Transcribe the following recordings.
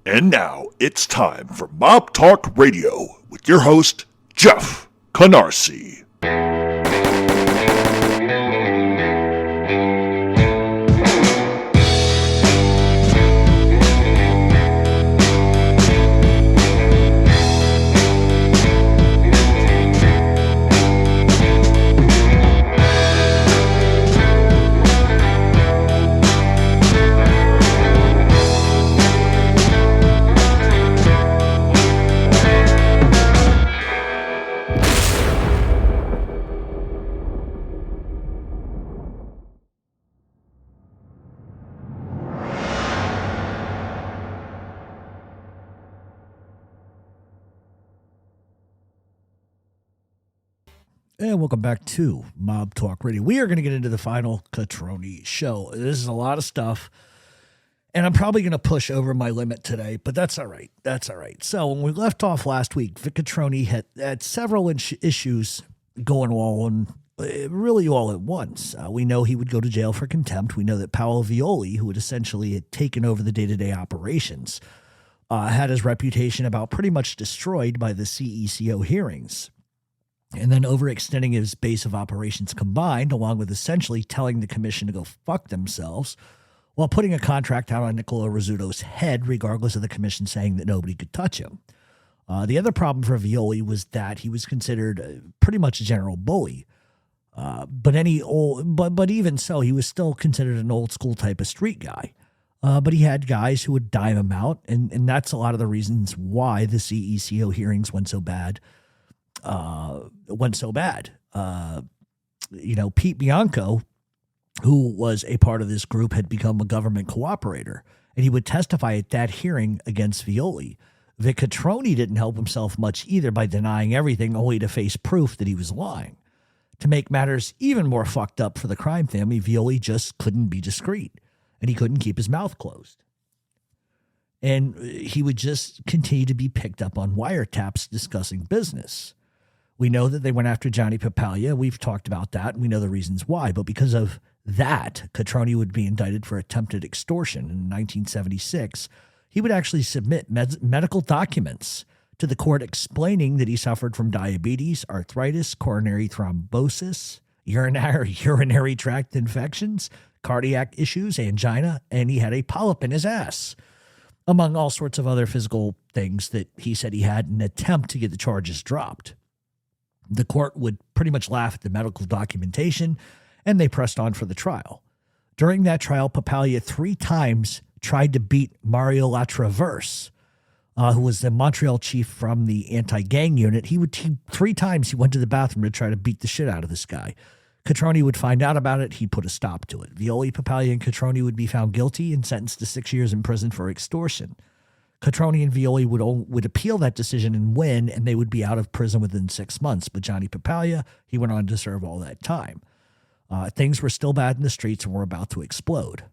And now it's time for Mob Talk Radio with your host, Jeff Canarsie. And welcome back to Mob Talk Radio. We are going to get into the final Cotroni show. This is a lot of stuff, and I'm probably going to push over my limit today, but that's all right. That's all right. So when we left off last week, Vic Cotroni had several issues going on, really all at once. We know he would go to jail for contempt. We know that Paolo Violi, who had essentially taken over the day-to-day operations, had his reputation about pretty much destroyed by the CECO hearings. And then overextending his base of operations combined, along with essentially telling the commission to go fuck themselves, while putting a contract out on Nicola Rizzuto's head, regardless of the commission saying that nobody could touch him. The other problem for Violi was that he was considered pretty much a general bully. But even so, he was still considered an old school type of street guy. But he had guys who would dime him out, and that's a lot of the reasons why the CECO hearings went so bad. Pete Bianco, who was a part of this group, had become a government cooperator, and he would testify at that hearing against Violi. Vic Cotroni didn't help himself much either by denying everything, only to face proof that he was lying. To make matters even more fucked up for the crime family, Violi just couldn't be discreet, and he couldn't keep his mouth closed. And he would just continue to be picked up on wiretaps discussing business. We know that they went after Johnny Papaglia. We've talked about that, and we know the reasons why. But because of that, Cotroni would be indicted for attempted extortion. In 1976, he would actually submit medical documents to the court explaining that he suffered from diabetes, arthritis, coronary thrombosis, urinary tract infections, cardiac issues, angina, and he had a polyp in his ass, among all sorts of other physical things that he said he had in an attempt to get the charges dropped. The court would pretty much laugh at the medical documentation, and they pressed on for the trial. During that trial, Papaglia 3 times tried to beat Mario Latraverse, who was the Montreal chief from the anti-gang unit. He 3 times he went to the bathroom to try to beat the shit out of this guy. Cotroni would find out about it. He put a stop to it. Violi, Papaglia, and Cotroni would be found guilty and sentenced to 6 years in prison for extortion. Cotroni and Violi would appeal that decision and win, and they would be out of prison within 6 months. But Johnny Papaglia, he went on to serve all that time. Things were still bad in the streets and were about to explode.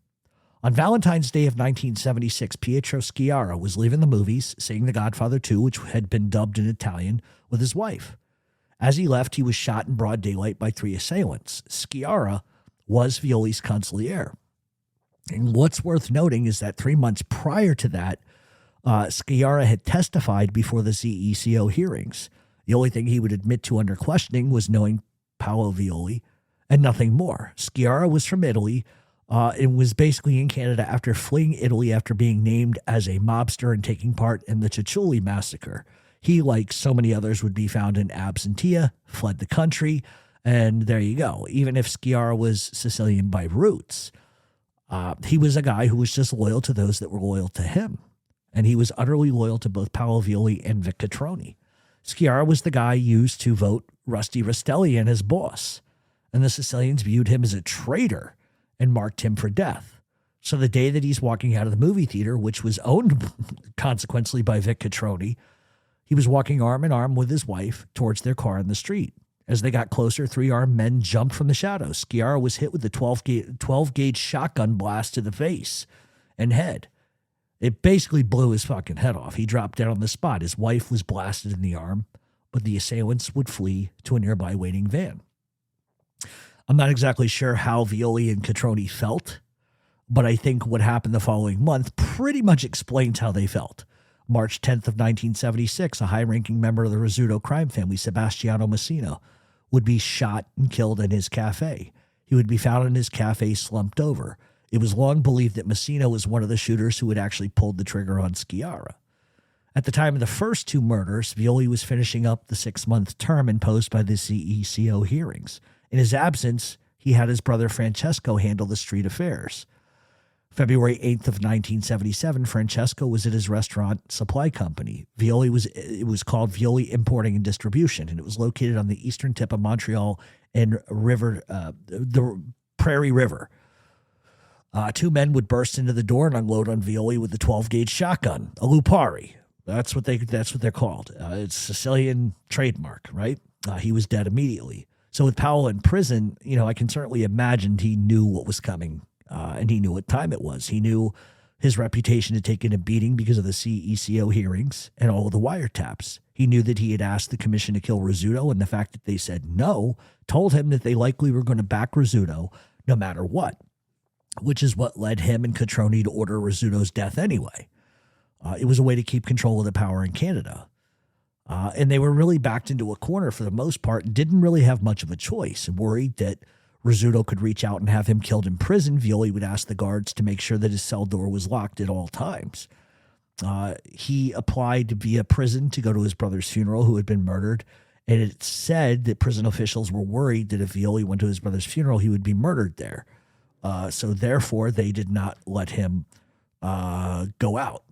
On Valentine's Day of 1976, Pietro Sciarra was leaving the movies, seeing The Godfather 2, which had been dubbed in Italian, with his wife. As he left, he was shot in broad daylight by 3 assailants. Sciarra was Violi's consigliere. And what's worth noting is that 3 months prior to that, Sciarra had testified before the CECO hearings. The only thing he would admit to under questioning was knowing Paolo Violi and nothing more. Sciarra was from Italy and was basically in Canada after fleeing Italy after being named as a mobster and taking part in the Ciaculli massacre. He, like so many others, would be found in absentia, fled the country, and there you go. Even if Sciarra was Sicilian by roots, he was a guy who was just loyal to those that were loyal to him. And he was utterly loyal to both Paolo Violi and Vic Cotroni. Sciarra was the guy used to vote Rusty Rastelli in as boss, and the Sicilians viewed him as a traitor and marked him for death. So the day that he's walking out of the movie theater, which was owned consequently by Vic Cotroni, he was walking arm in arm with his wife towards their car in the street. As they got closer, 3 armed men jumped from the shadows. Sciarra was hit with a 12-gauge shotgun blast to the face and head. It basically blew his fucking head off. He dropped dead on the spot. His wife was blasted in the arm, but the assailants would flee to a nearby waiting van. I'm not exactly sure how Violi and Cotroni felt But I think what happened the following month pretty much explains how they felt. March 10th of 1976, a high-ranking member of the Rizzuto crime family, Sebastiano Messina, would be shot and killed in his cafe. He would be found in his cafe slumped over. It was long believed that Messina was one of the shooters who had actually pulled the trigger on Sciarra. At the time of the first two murders, Violi was finishing up the 6-month term imposed by the CECO hearings. In his absence, he had his brother Francesco handle the street affairs. February 8th of 1977, Francesco was at his restaurant supply company. It was called Violi Importing and Distribution, and it was located on the eastern tip of Montreal and the Prairie River. Two men would burst into the door and unload on Violi with a 12-gauge shotgun, a Lupari. That's what they're called. It's Sicilian trademark, right? He was dead immediately. So with Paolo in prison, I can certainly imagine he knew what was coming. And he knew what time it was. He knew his reputation had taken a beating because of the CECO hearings and all of the wiretaps. He knew that he had asked the commission to kill Rizzuto, and the fact that they said no told him that they likely were going to back Rizzuto no matter what, which is what led him and Cotroni to order Rizzuto's death anyway. It was a way to keep control of the power in Canada. And they were really backed into a corner for the most part and didn't really have much of a choice. Worried that Rizzuto could reach out and have him killed in prison, Violi would ask the guards to make sure that his cell door was locked at all times. He applied via prison to go to his brother's funeral, who had been murdered, and it said that prison officials were worried that if Violi went to his brother's funeral, he would be murdered there. So therefore, they did not let him go out.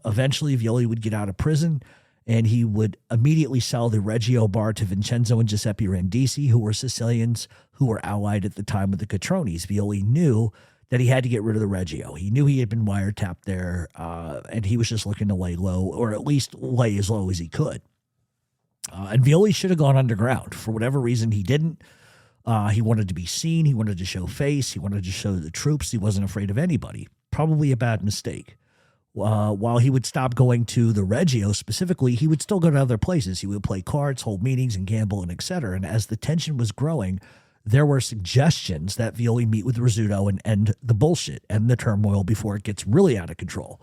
Eventually, Violi would get out of prison, and he would immediately sell the Reggio bar to Vincenzo and Giuseppe Randisi, who were Sicilians who were allied at the time with the Cotronis. Violi knew that he had to get rid of the Reggio. He knew he had been wiretapped there, and he was just looking to lay low, or at least lay as low as he could. And Violi should have gone underground. For whatever reason, he didn't. He wanted to be seen. He wanted to show face. He wanted to show the troops. He wasn't afraid of anybody. Probably a bad mistake. While he would stop going to the Reggio specifically, he would still go to other places. He would play cards, hold meetings, and gamble, and etc. And as the tension was growing, there were suggestions that Violi meet with Rizzuto and end the bullshit, end the turmoil before it gets really out of control.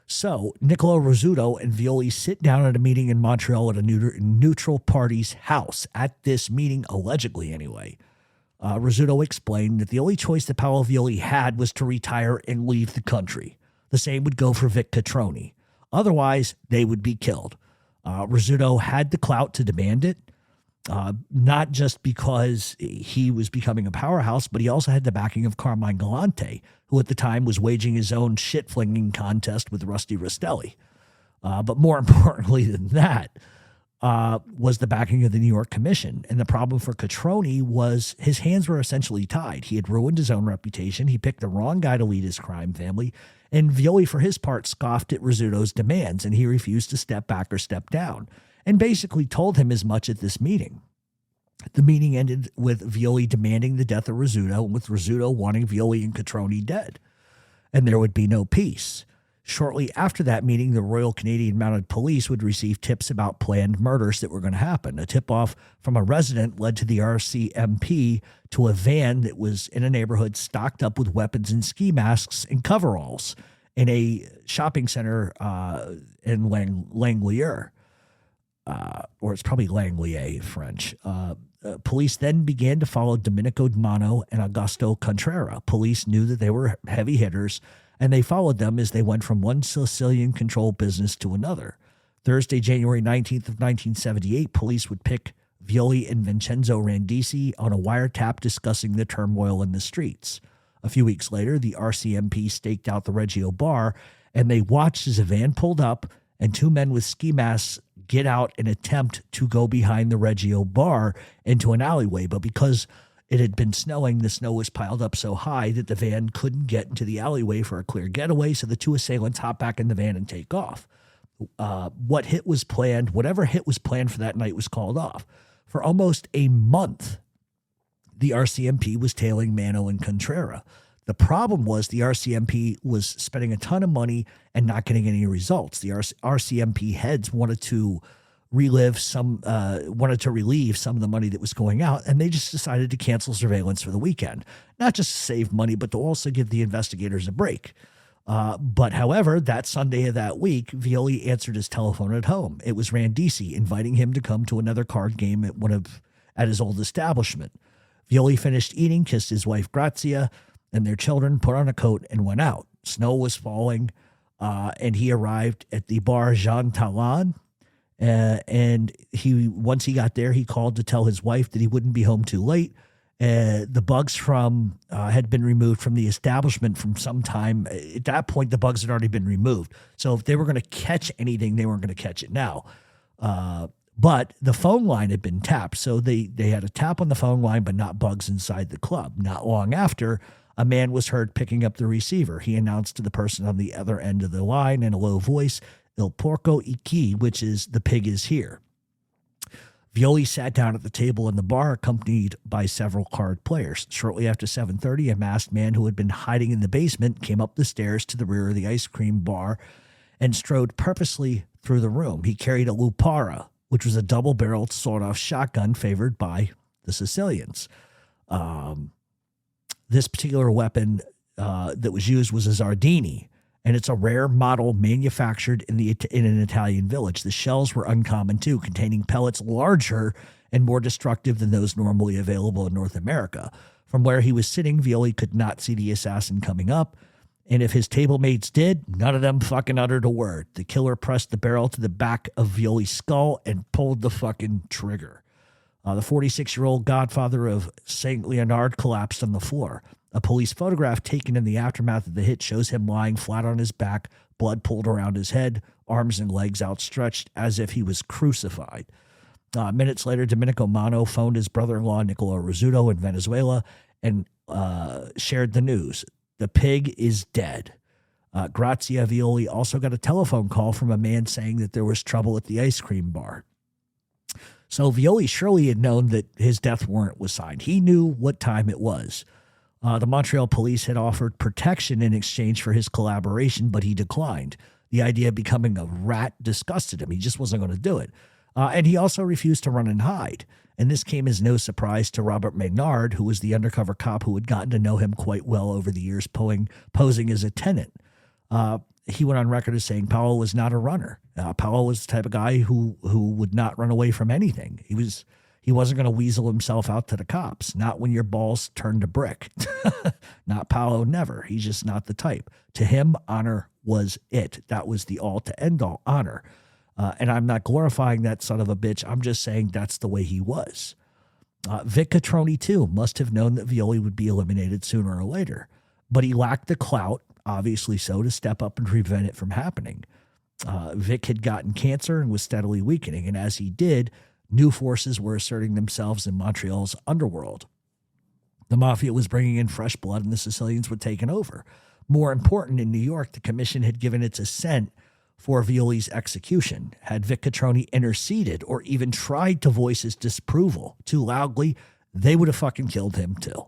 So Niccolo Rizzuto and Violi sit down at a meeting in Montreal at a neutral party's house. At this meeting, allegedly anyway, Rizzuto explained that the only choice that Paolo Violi had was to retire and leave the country. The same would go for Vic Cotroni. Otherwise, they would be killed. Rizzuto had the clout to demand it, not just because he was becoming a powerhouse, but he also had the backing of Carmine Galante, who at the time was waging his own shit-flinging contest with Rusty Rastelli. But more importantly than that, was the backing of the New York Commission. And the problem for Cotroni was his hands were essentially tied. He had ruined his own reputation. He picked the wrong guy to lead his crime family. And Violi, for his part, scoffed at Rizzuto's demands, and he refused to step back or step down, and basically told him as much at this meeting. The meeting ended with Violi demanding the death of Rizzuto, and with Rizzuto wanting Violi and Cotroni dead. And there would be no peace. Shortly after that meeting, the Royal Canadian Mounted Police would receive tips about planned murders that were going to happen. A tip-off from a resident led to the RCMP to a van that was in a neighborhood stocked up with weapons and ski masks and coveralls in a shopping center in Langlier. Or it's probably Langlier, French. Police then began to follow Domenico Bonanno and Augusto Contrera. Police knew that they were heavy hitters, and they followed them as they went from one Sicilian-controlled business to another. Thursday, January 19th of 1978, police would pick Violi and Vincenzo Randisi on a wiretap discussing the turmoil in the streets. A few weeks later, the RCMP staked out the Reggio bar, and they watched as a van pulled up and two men with ski masks get out and attempt to go behind the Reggio bar into an alleyway. But because it had been snowing, the snow was piled up so high that the van couldn't get into the alleyway for a clear getaway, so the two assailants hop back in the van and take off. Whatever hit was planned for that night was called off. For almost a month, the RCMP was tailing Mano and Contrera. The problem was the RCMP was spending a ton of money and not getting any results. The RCMP heads wanted to wanted to relieve some of the money that was going out, and they just decided to cancel surveillance for the weekend, not just to save money, but to also give the investigators a break. But however, that Sunday of that week, Violi answered his telephone at home. It was Randisi inviting him to come to another card game at his old establishment. Violi finished eating, kissed his wife Grazia and their children, put on a coat, and went out. Snow was falling, and he arrived at the bar Jean Talon. And once he got there, he called to tell his wife that he wouldn't be home too late. The bugs had been removed from the establishment from some time. At that point, the bugs had already been removed. So if they were going to catch anything, they weren't going to catch it now. But the phone line had been tapped. So they had a tap on the phone line, but not bugs inside the club. Not long after, a man was heard picking up the receiver. He announced to the person on the other end of the line in a low voice, "Il porco qui," which is "the pig is here." Violi sat down at the table in the bar, accompanied by several card players. Shortly after 7:30, a masked man who had been hiding in the basement came up the stairs to the rear of the ice cream bar and strode purposely through the room. He carried a lupara, which was a double-barreled sawed-off shotgun favored by the Sicilians. This particular weapon that was used was a Zardini, and it's a rare model manufactured in an Italian village. The shells were uncommon too, containing pellets larger and more destructive than those normally available in North America. From where he was sitting, Violi could not see the assassin coming up, and if his table mates did, none of them fucking uttered a word. The killer pressed the barrel to the back of Violi's skull and pulled the fucking trigger. The 46-year-old godfather of St. Leonard collapsed on the floor. A police photograph taken in the aftermath of the hit shows him lying flat on his back, blood pooled around his head, arms and legs outstretched as if he was crucified. Minutes later, Domenico Mano phoned his brother-in-law, Niccolo Rizzuto, in Venezuela and shared the news. The pig is dead. Grazia Violi also got a telephone call from a man saying that there was trouble at the ice cream bar. So Violi surely had known that his death warrant was signed. He knew what time it was. The Montreal police had offered protection in exchange for his collaboration, but he declined. The idea of becoming a rat disgusted him. He just wasn't going to do it. And he also refused to run and hide. And this came as no surprise to Robert Maynard, who was the undercover cop who had gotten to know him quite well over the years, posing as a tenant. He went on record as saying Paolo was not a runner. Paolo was the type of guy who would not run away from anything. He wasn't going to weasel himself out to the cops, not when your balls turned to brick. Not Paolo, never. He's just not the type. To him, honor was it. That was the all-to-end-all honor. And I'm not glorifying that son of a bitch. I'm just saying that's the way he was. Vic Cotroni, too, must have known that Violi would be eliminated sooner or later. But he lacked the clout, obviously so, to step up and prevent it from happening. Vic had gotten cancer and was steadily weakening. And as he did, new forces were asserting themselves in Montreal's underworld. The Mafia was bringing in fresh blood and the Sicilians were taking over. More important, in New York, the commission had given its assent for Violi's execution. Had Vic Cotroni interceded or even tried to voice his disapproval too loudly, they would have fucking killed him too.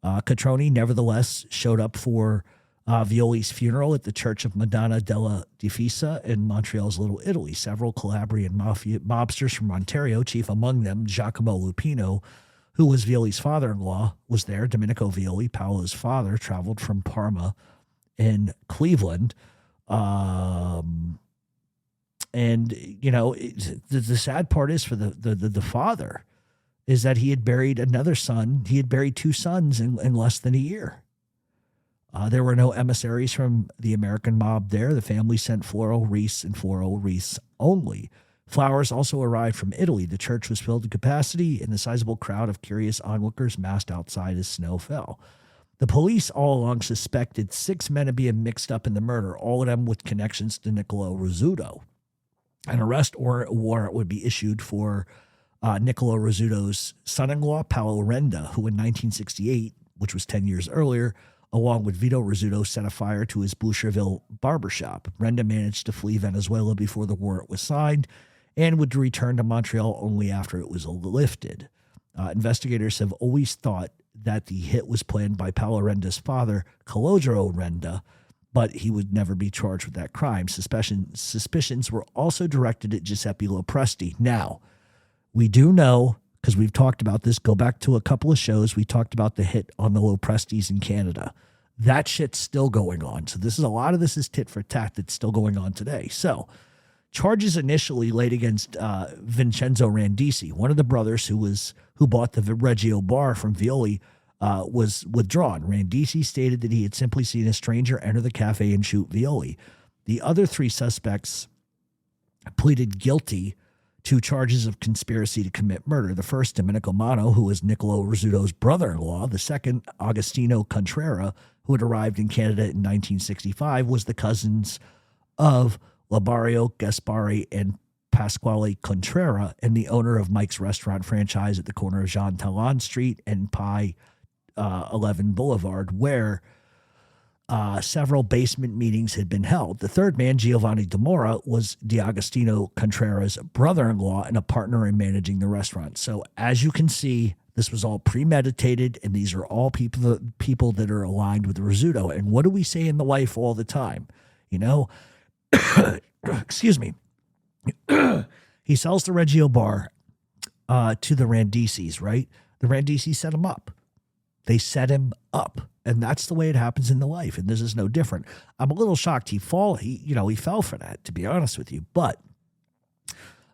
Cotroni, nevertheless, showed up for Violi's funeral at the Church of Madonna della Difesa in Montreal's Little Italy. Several Calabrian mobsters from Ontario, chief among them Giacomo Lupino, who was Violi's father-in-law, was there. Domenico Violi, Paolo's father, traveled from Parma in Cleveland. And, you know, the sad part is for the father is that he had buried another son. He had buried two sons in less than a year. There were no emissaries from the American mob there. The family sent floral wreaths and floral wreaths only. Flowers also arrived from Italy. The church was filled to capacity, and the sizable crowd of curious onlookers massed outside as snow fell. The police all along suspected 6 men of being mixed up in the murder, all of them with connections to Niccolo Rizzuto. An arrest warrant would be issued for Niccolo Rizzuto's son-in-law, Paolo Renda, who in 1968, which was 10 years earlier, along with Vito Rizzuto, set a fire to his Boucherville barbershop. Renda managed to flee Venezuela before the warrant was signed and would return to Montreal only after it was lifted. Investigators have always thought that the hit was planned by Paolo Renda's father, Calogero Renda, but he would never be charged with that crime. Suspicions were also directed at Giuseppe Lopresti. Now, we do know, because we've talked about this, go back to a couple of shows, we talked about the hit on the Loprestis in Canada. That shit's still going on. So a lot of this is tit for tat that's still going on today. So charges initially laid against Vincenzo Randisi, one of the brothers who bought the Reggio bar from Violi, was withdrawn. Randisi stated that he had simply seen a stranger enter the cafe and shoot Violi. The other three suspects pleaded guilty to charges of conspiracy to commit murder. The first, Domenico Mano, who was Niccolo Rizzuto's brother-in-law. The second, Agostino Contrera, who had arrived in Canada in 1965, was the cousins of Labario Gaspari and Pasquale Contrera, and the owner of Mike's Restaurant franchise at the corner of Jean Talon Street and Pi 11 Boulevard, where several basement meetings had been held. The third man, Giovanni Demora, was D'Agostino Contrera's brother-in-law and a partner in managing the restaurant. So as you can see, this was all premeditated, and these are all people that are aligned with Rizzuto. And what do we say in the life all the time? Excuse me. He sells the Reggio bar to the Randisis, right? The Randisis set him up. They set him up. And that's the way it happens in the life. And this is no different. I'm a little shocked he fell for that, to be honest with you. But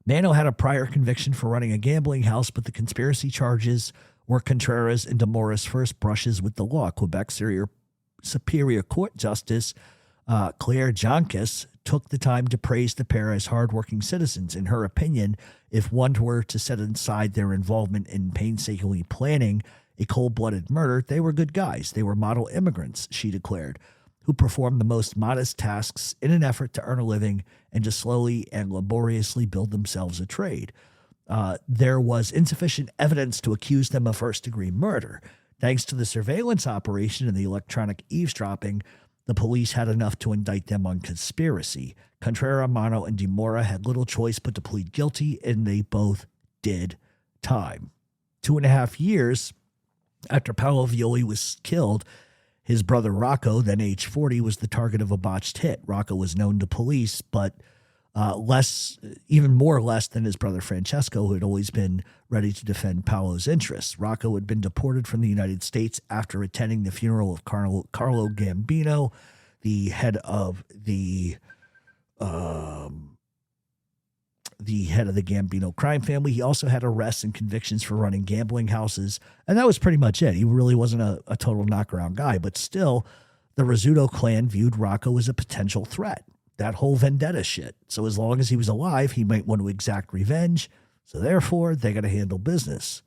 Mano had a prior conviction for running a gambling house, but the conspiracy charges were Contreras and Demora's first brushes with the law. Quebec Superior Court Justice Claire Joncas took the time to praise the pair as hardworking citizens. In her opinion, if one were to set aside their involvement in painstakingly planning a cold-blooded murder, they were good guys. They were model immigrants, she declared, who performed the most modest tasks in an effort to earn a living and to slowly and laboriously build themselves a trade. There was insufficient evidence to accuse them of first-degree murder. Thanks to the surveillance operation and the electronic eavesdropping, the police had enough to indict them on conspiracy. Contrera, Mano, and Demora had little choice but to plead guilty, and they both did time. 2.5 years after Paolo Violi was killed, his brother Rocco, then age 40, was the target of a botched hit. Rocco was known to police, but even more or less than his brother Francesco, who had always been ready to defend Paolo's interests. Rocco had been deported from the United States after attending the funeral of Carlo Gambino, the head of the Gambino crime family. He also had arrests and convictions for running gambling houses, and that was pretty much it. He really wasn't a total knockaround guy, but still, the Rizzuto clan viewed Rocco as a potential threat. That whole vendetta shit. So as long as he was alive, he might want to exact revenge. So therefore, they got to handle business.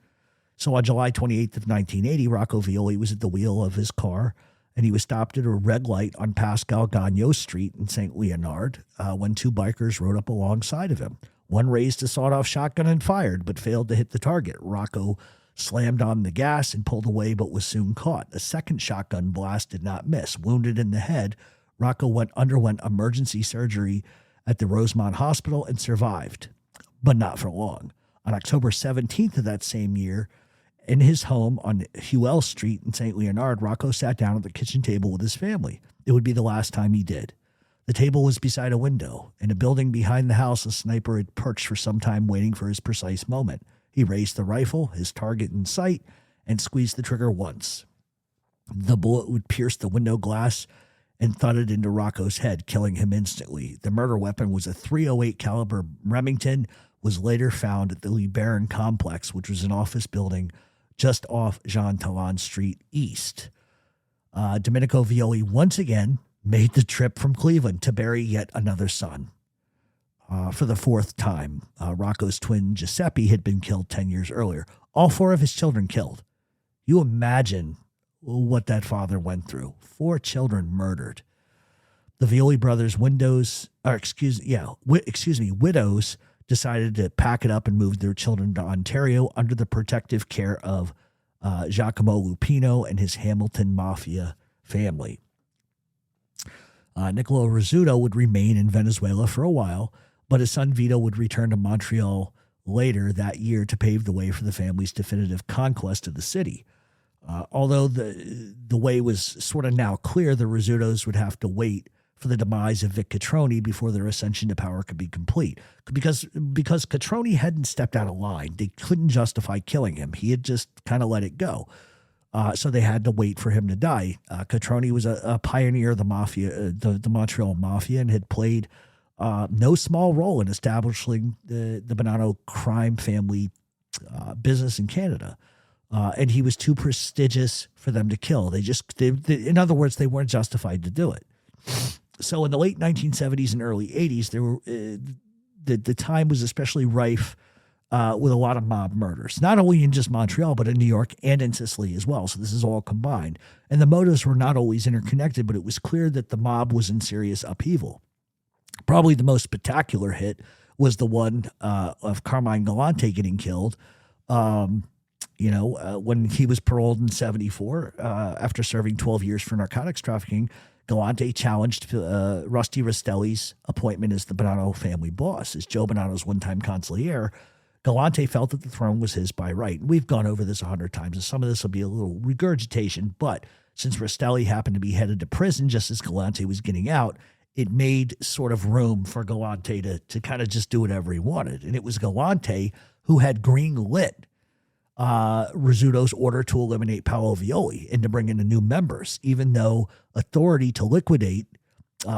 So on July 28th of 1980, Rocco Violi was at the wheel of his car, and he was stopped at a red light on Pascal Gagnon Street in St. Leonard when two bikers rode up alongside of him. One raised a sawed-off shotgun and fired, but failed to hit the target. Rocco slammed on the gas and pulled away, but was soon caught. A second shotgun blast did not miss. Wounded in the head, Rocco underwent emergency surgery at the Rosemont Hospital and survived, but not for long. On October 17th of that same year, in his home on Huel Street in St. Leonard, Rocco sat down at the kitchen table with his family. It would be the last time he did. The table was beside a window. In a building behind the house, a sniper had perched for some time waiting for his precise moment. He raised the rifle, his target in sight, and squeezed the trigger once. The bullet would pierce the window glass and thudded into Rocco's head, killing him instantly. The murder weapon was a .308 caliber Remington, was later found at the LeBaron complex, which was an office building just off Jean Talon Street East. Domenico Violi once again made the trip from Cleveland to bury yet another son. For the fourth time, Rocco's twin Giuseppe had been killed 10 years earlier. All 4 of his children killed. You imagine what that father went through. 4 children murdered. The Violi brothers' widows decided to pack it up and move their children to Ontario under the protective care of Giacomo Lupino and his Hamilton Mafia family. Niccolo Rizzuto would remain in Venezuela for a while, but his son Vito would return to Montreal later that year to pave the way for the family's definitive conquest of the city. Although the way was sort of now clear, the Rizzutos would have to wait for the demise of Vic Cotroni before their ascension to power could be complete. Because Cotroni hadn't stepped out of line, they couldn't justify killing him. He had just kind of let it go. So they had to wait for him to die. Cotroni was a pioneer of the Mafia, the Montreal Mafia, and had played no small role in establishing the Bonanno crime family business in Canada. And he was too prestigious for them to kill. In other words, they weren't justified to do it. So in the late 1970s and early 80s, there were the time was especially rife with a lot of mob murders, not only in just Montreal, but in New York and in Sicily as well. So this is all combined. And the motives were not always interconnected, but it was clear that the mob was in serious upheaval. Probably the most spectacular hit was the one of Carmine Galante getting killed. When he was paroled in 1974 after serving 12 years for narcotics trafficking, Galante challenged Rusty Rastelli's appointment as the Bonanno family boss. As Joe Bonanno's one-time consigliere, Galante felt that the throne was his by right. And we've gone over this 100 times, and some of this will be a little regurgitation, but since Rastelli happened to be headed to prison just as Galante was getting out, it made sort of room for Galante to kind of just do whatever he wanted. And it was Galante who had green-lit Rizzuto's order to eliminate Paolo Violi and to bring in the new members, even though authority to liquidate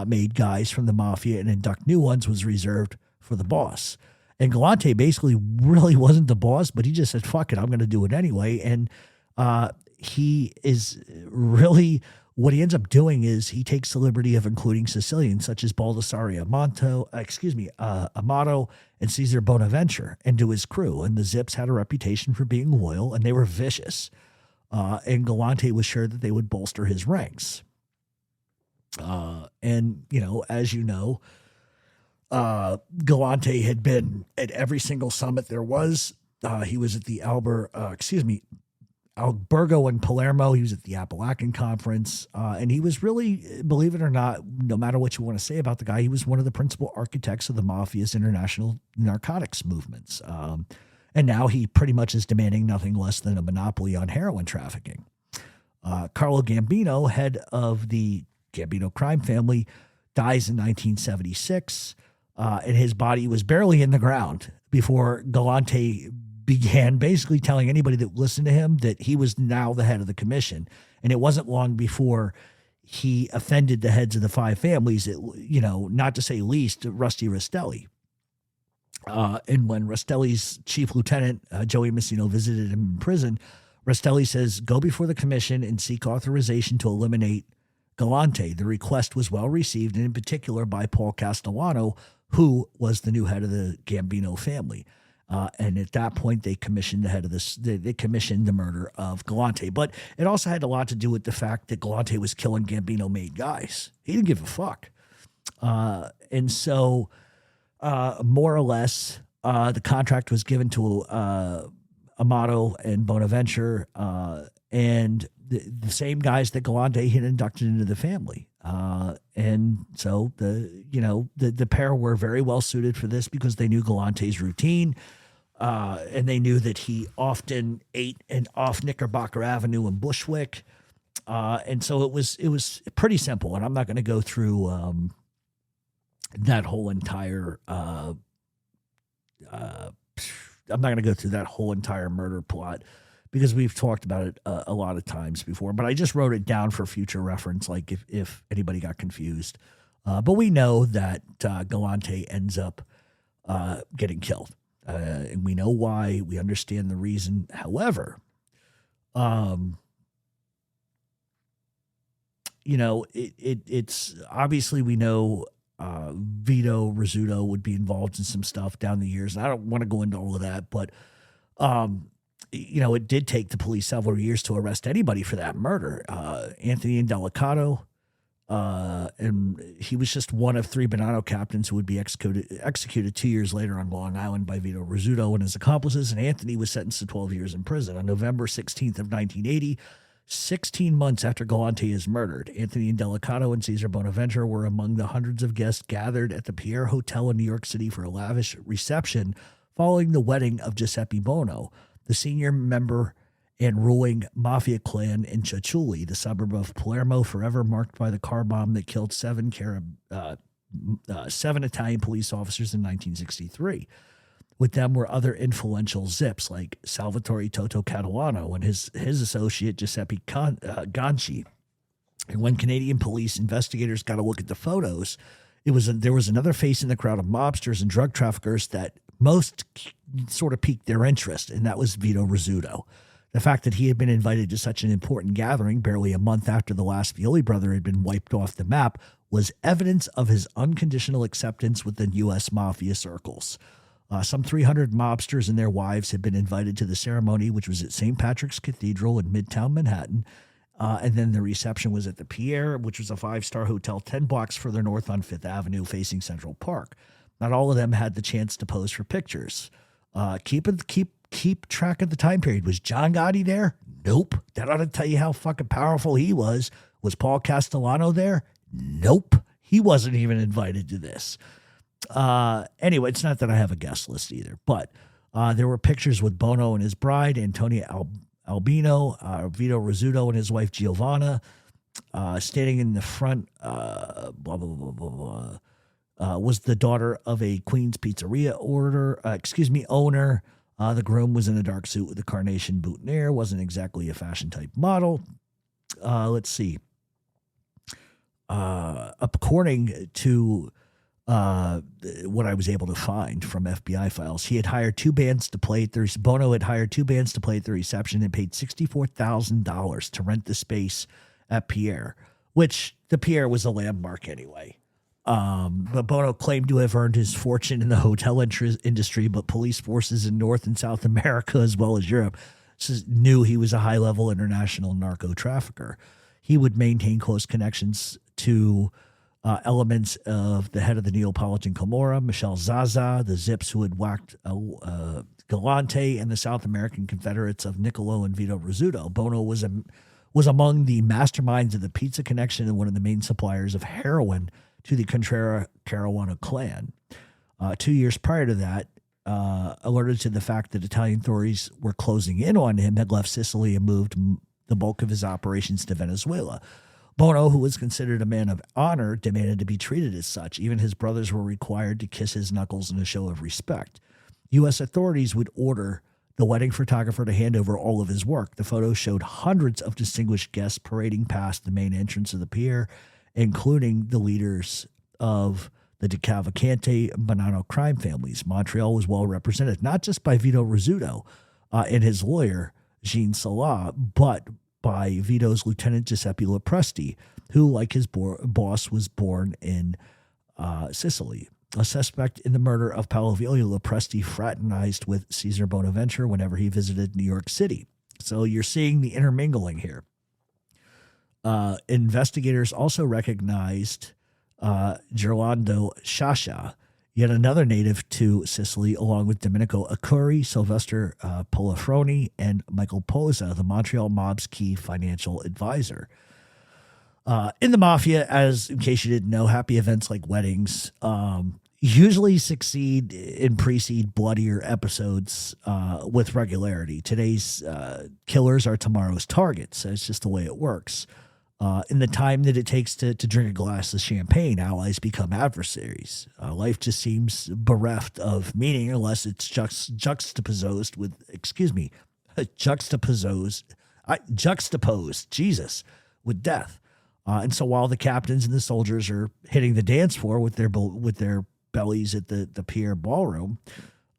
made guys from the Mafia and induct new ones was reserved for the boss. And Galante basically really wasn't the boss, but he just said, fuck it, I'm going to do it anyway. And he is really, what he ends up doing is he takes the liberty of including Sicilians such as Baldassare Amato, and Cesar Bonaventure into his crew. And the Zips had a reputation for being loyal, and they were vicious. And Galante was sure that they would bolster his ranks. As you know, Galante had been at every single summit there was. He was at the Albergo and Palermo. He was at the Appalachian Conference. And he was really, believe it or not, no matter what you want to say about the guy, he was one of the principal architects of the Mafia's international narcotics movements. And now he pretty much is demanding nothing less than a monopoly on heroin trafficking. Carlo Gambino, head of the Gambino crime family, dies in 1976. And his body was barely in the ground before Galante began basically telling anybody that listened to him that he was now the head of the commission. And it wasn't long before he offended the heads of the five families, not to say least Rusty Rastelli. And when Rastelli's chief lieutenant, Joey Messino, visited him in prison, Rastelli says, go before the commission and seek authorization to eliminate Galante. The request was well received, and in particular by Paul Castellano, who was the new head of the Gambino family. And at that point, they commissioned the head of this. They commissioned the murder of Galante. But it also had a lot to do with the fact that Galante was killing Gambino-made guys. He didn't give a fuck. And so, more or less, the contract was given to Amato and Bonaventure, and the same guys that Galante had inducted into the family. And so the pair were very well suited for this because they knew Galante's routine. And they knew that he often ate off Knickerbocker Avenue in Bushwick. And so it was pretty simple. And I'm not going to go through that whole entire murder plot because we've talked about it a lot of times before. But I just wrote it down for future reference, like if anybody got confused. But we know that Galante ends up getting killed. And we know why. We understand the reason. However, it's obviously we know Vito Rizzuto would be involved in some stuff down the years. And I don't want to go into all of that, but it did take the police several years to arrest anybody for that murder. Anthony Ndrangheta, and he was just one of three Bonanno captains who would be executed 2 years later on Long Island by Vito Rizzuto and his accomplices. And Anthony was sentenced to 12 years in prison on November 16th of 1980, 16 months after Galante is murdered. Anthony Ndrangheta and Cesar Bonaventure were among the hundreds of guests gathered at the Pierre Hotel in New York City for a lavish reception following the wedding of Giuseppe Bono, the senior member and ruling Mafia clan in Ciaculli, the suburb of Palermo, forever marked by the car bomb that killed seven Italian police officers in 1963. With them were other influential Zips like Salvatore Toto Catalano and his associate Giuseppe Ganci. And when Canadian police investigators got a look at the photos, there was another face in the crowd of mobsters and drug traffickers that most sort of piqued their interest, and that was Vito Rizzuto. The fact that he had been invited to such an important gathering barely a month after the last Violi brother had been wiped off the map was evidence of his unconditional acceptance within U.S. Mafia circles. Some 300 mobsters and their wives had been invited to the ceremony, which was at St. Patrick's Cathedral in Midtown Manhattan. And then the reception was at the Pierre, which was a 5-star hotel 10 blocks further north on 5th Avenue facing Central Park. Not all of them had the chance to pose for pictures. Keep track of the time period. Was John Gotti there? Nope. That ought to tell you how fucking powerful he was. Was Paul Castellano there? Nope. He wasn't even invited to this. Anyway, it's not that I have a guest list either, but there were pictures with Bono and his bride, Antonia Albino, Vito Rizzuto and his wife Giovanna, standing in the front, was the daughter of a Queen's Pizzeria owner. The groom was in a dark suit with a carnation boutonniere, wasn't exactly a fashion type model. Let's see. According to what I was able to find from FBI files, he had hired two bands to play at the Bono had hired two bands to play at the reception and paid $64,000 to rent the space at Pierre, which the Pierre was a landmark anyway. But Bono claimed to have earned his fortune in the hotel industry, but police forces in North and South America, as well as Europe, knew he was a high-level international narco trafficker. He would maintain close connections to elements of the head of the Neapolitan Camorra, Michel Zaza, the Zips who had whacked Galante, and the South American Confederates of Niccolo and Vito Rizzuto. Bono was among the masterminds of the Pizza Connection and one of the main suppliers of heroin to the Contreras Caruana clan. 2 years prior to that, alerted to the fact that Italian authorities were closing in on him, had left Sicily and moved the bulk of his operations to Venezuela. Bono, who was considered a man of honor, demanded to be treated as such. Even his brothers were required to kiss his knuckles in a show of respect. U.S. authorities would order the wedding photographer to hand over all of his work. The photos showed hundreds of distinguished guests parading past the main entrance of the pier, including the leaders of the De Cavalcante Bonanno crime families. Montreal was well represented, not just by Vito Rizzuto and his lawyer, Jean Salah, but by Vito's lieutenant, Giuseppe Lopresti, who, like his boss, was born in Sicily. A suspect in the murder of Paolo Violi, Lopresti fraternized with Caesar Bonaventure whenever he visited New York City. So you're seeing the intermingling here. Investigators also recognized Gerlando Sciascia, yet another native to Sicily, along with Domenico Accuri, Sylvester Polifroni, and Michael Posa, the Montreal mob's key financial advisor. In the Mafia, in case you didn't know, happy events like weddings usually succeed and precede bloodier episodes with regularity. Today's killers are tomorrow's targets. It's just the way it works. In the time that it takes to drink a glass of champagne, allies become adversaries. Life just seems bereft of meaning unless it's juxtaposed, with death. And so while the captains and the soldiers are hitting the dance floor with their bellies at the Pier Ballroom,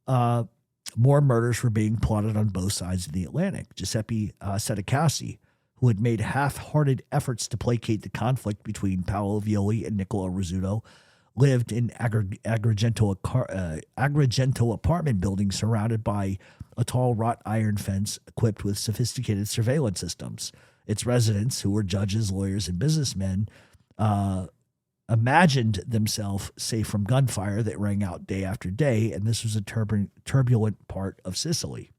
more murders were being plotted on both sides of the Atlantic. Giuseppe Sedicassi, who had made half-hearted efforts to placate the conflict between Paolo Violi and Niccolo Rizzuto, lived in Agrigento apartment building surrounded by a tall wrought iron fence equipped with sophisticated surveillance systems. Its residents, who were judges, lawyers, and businessmen, imagined themselves safe from gunfire that rang out day after day, and this was a turbulent part of Sicily.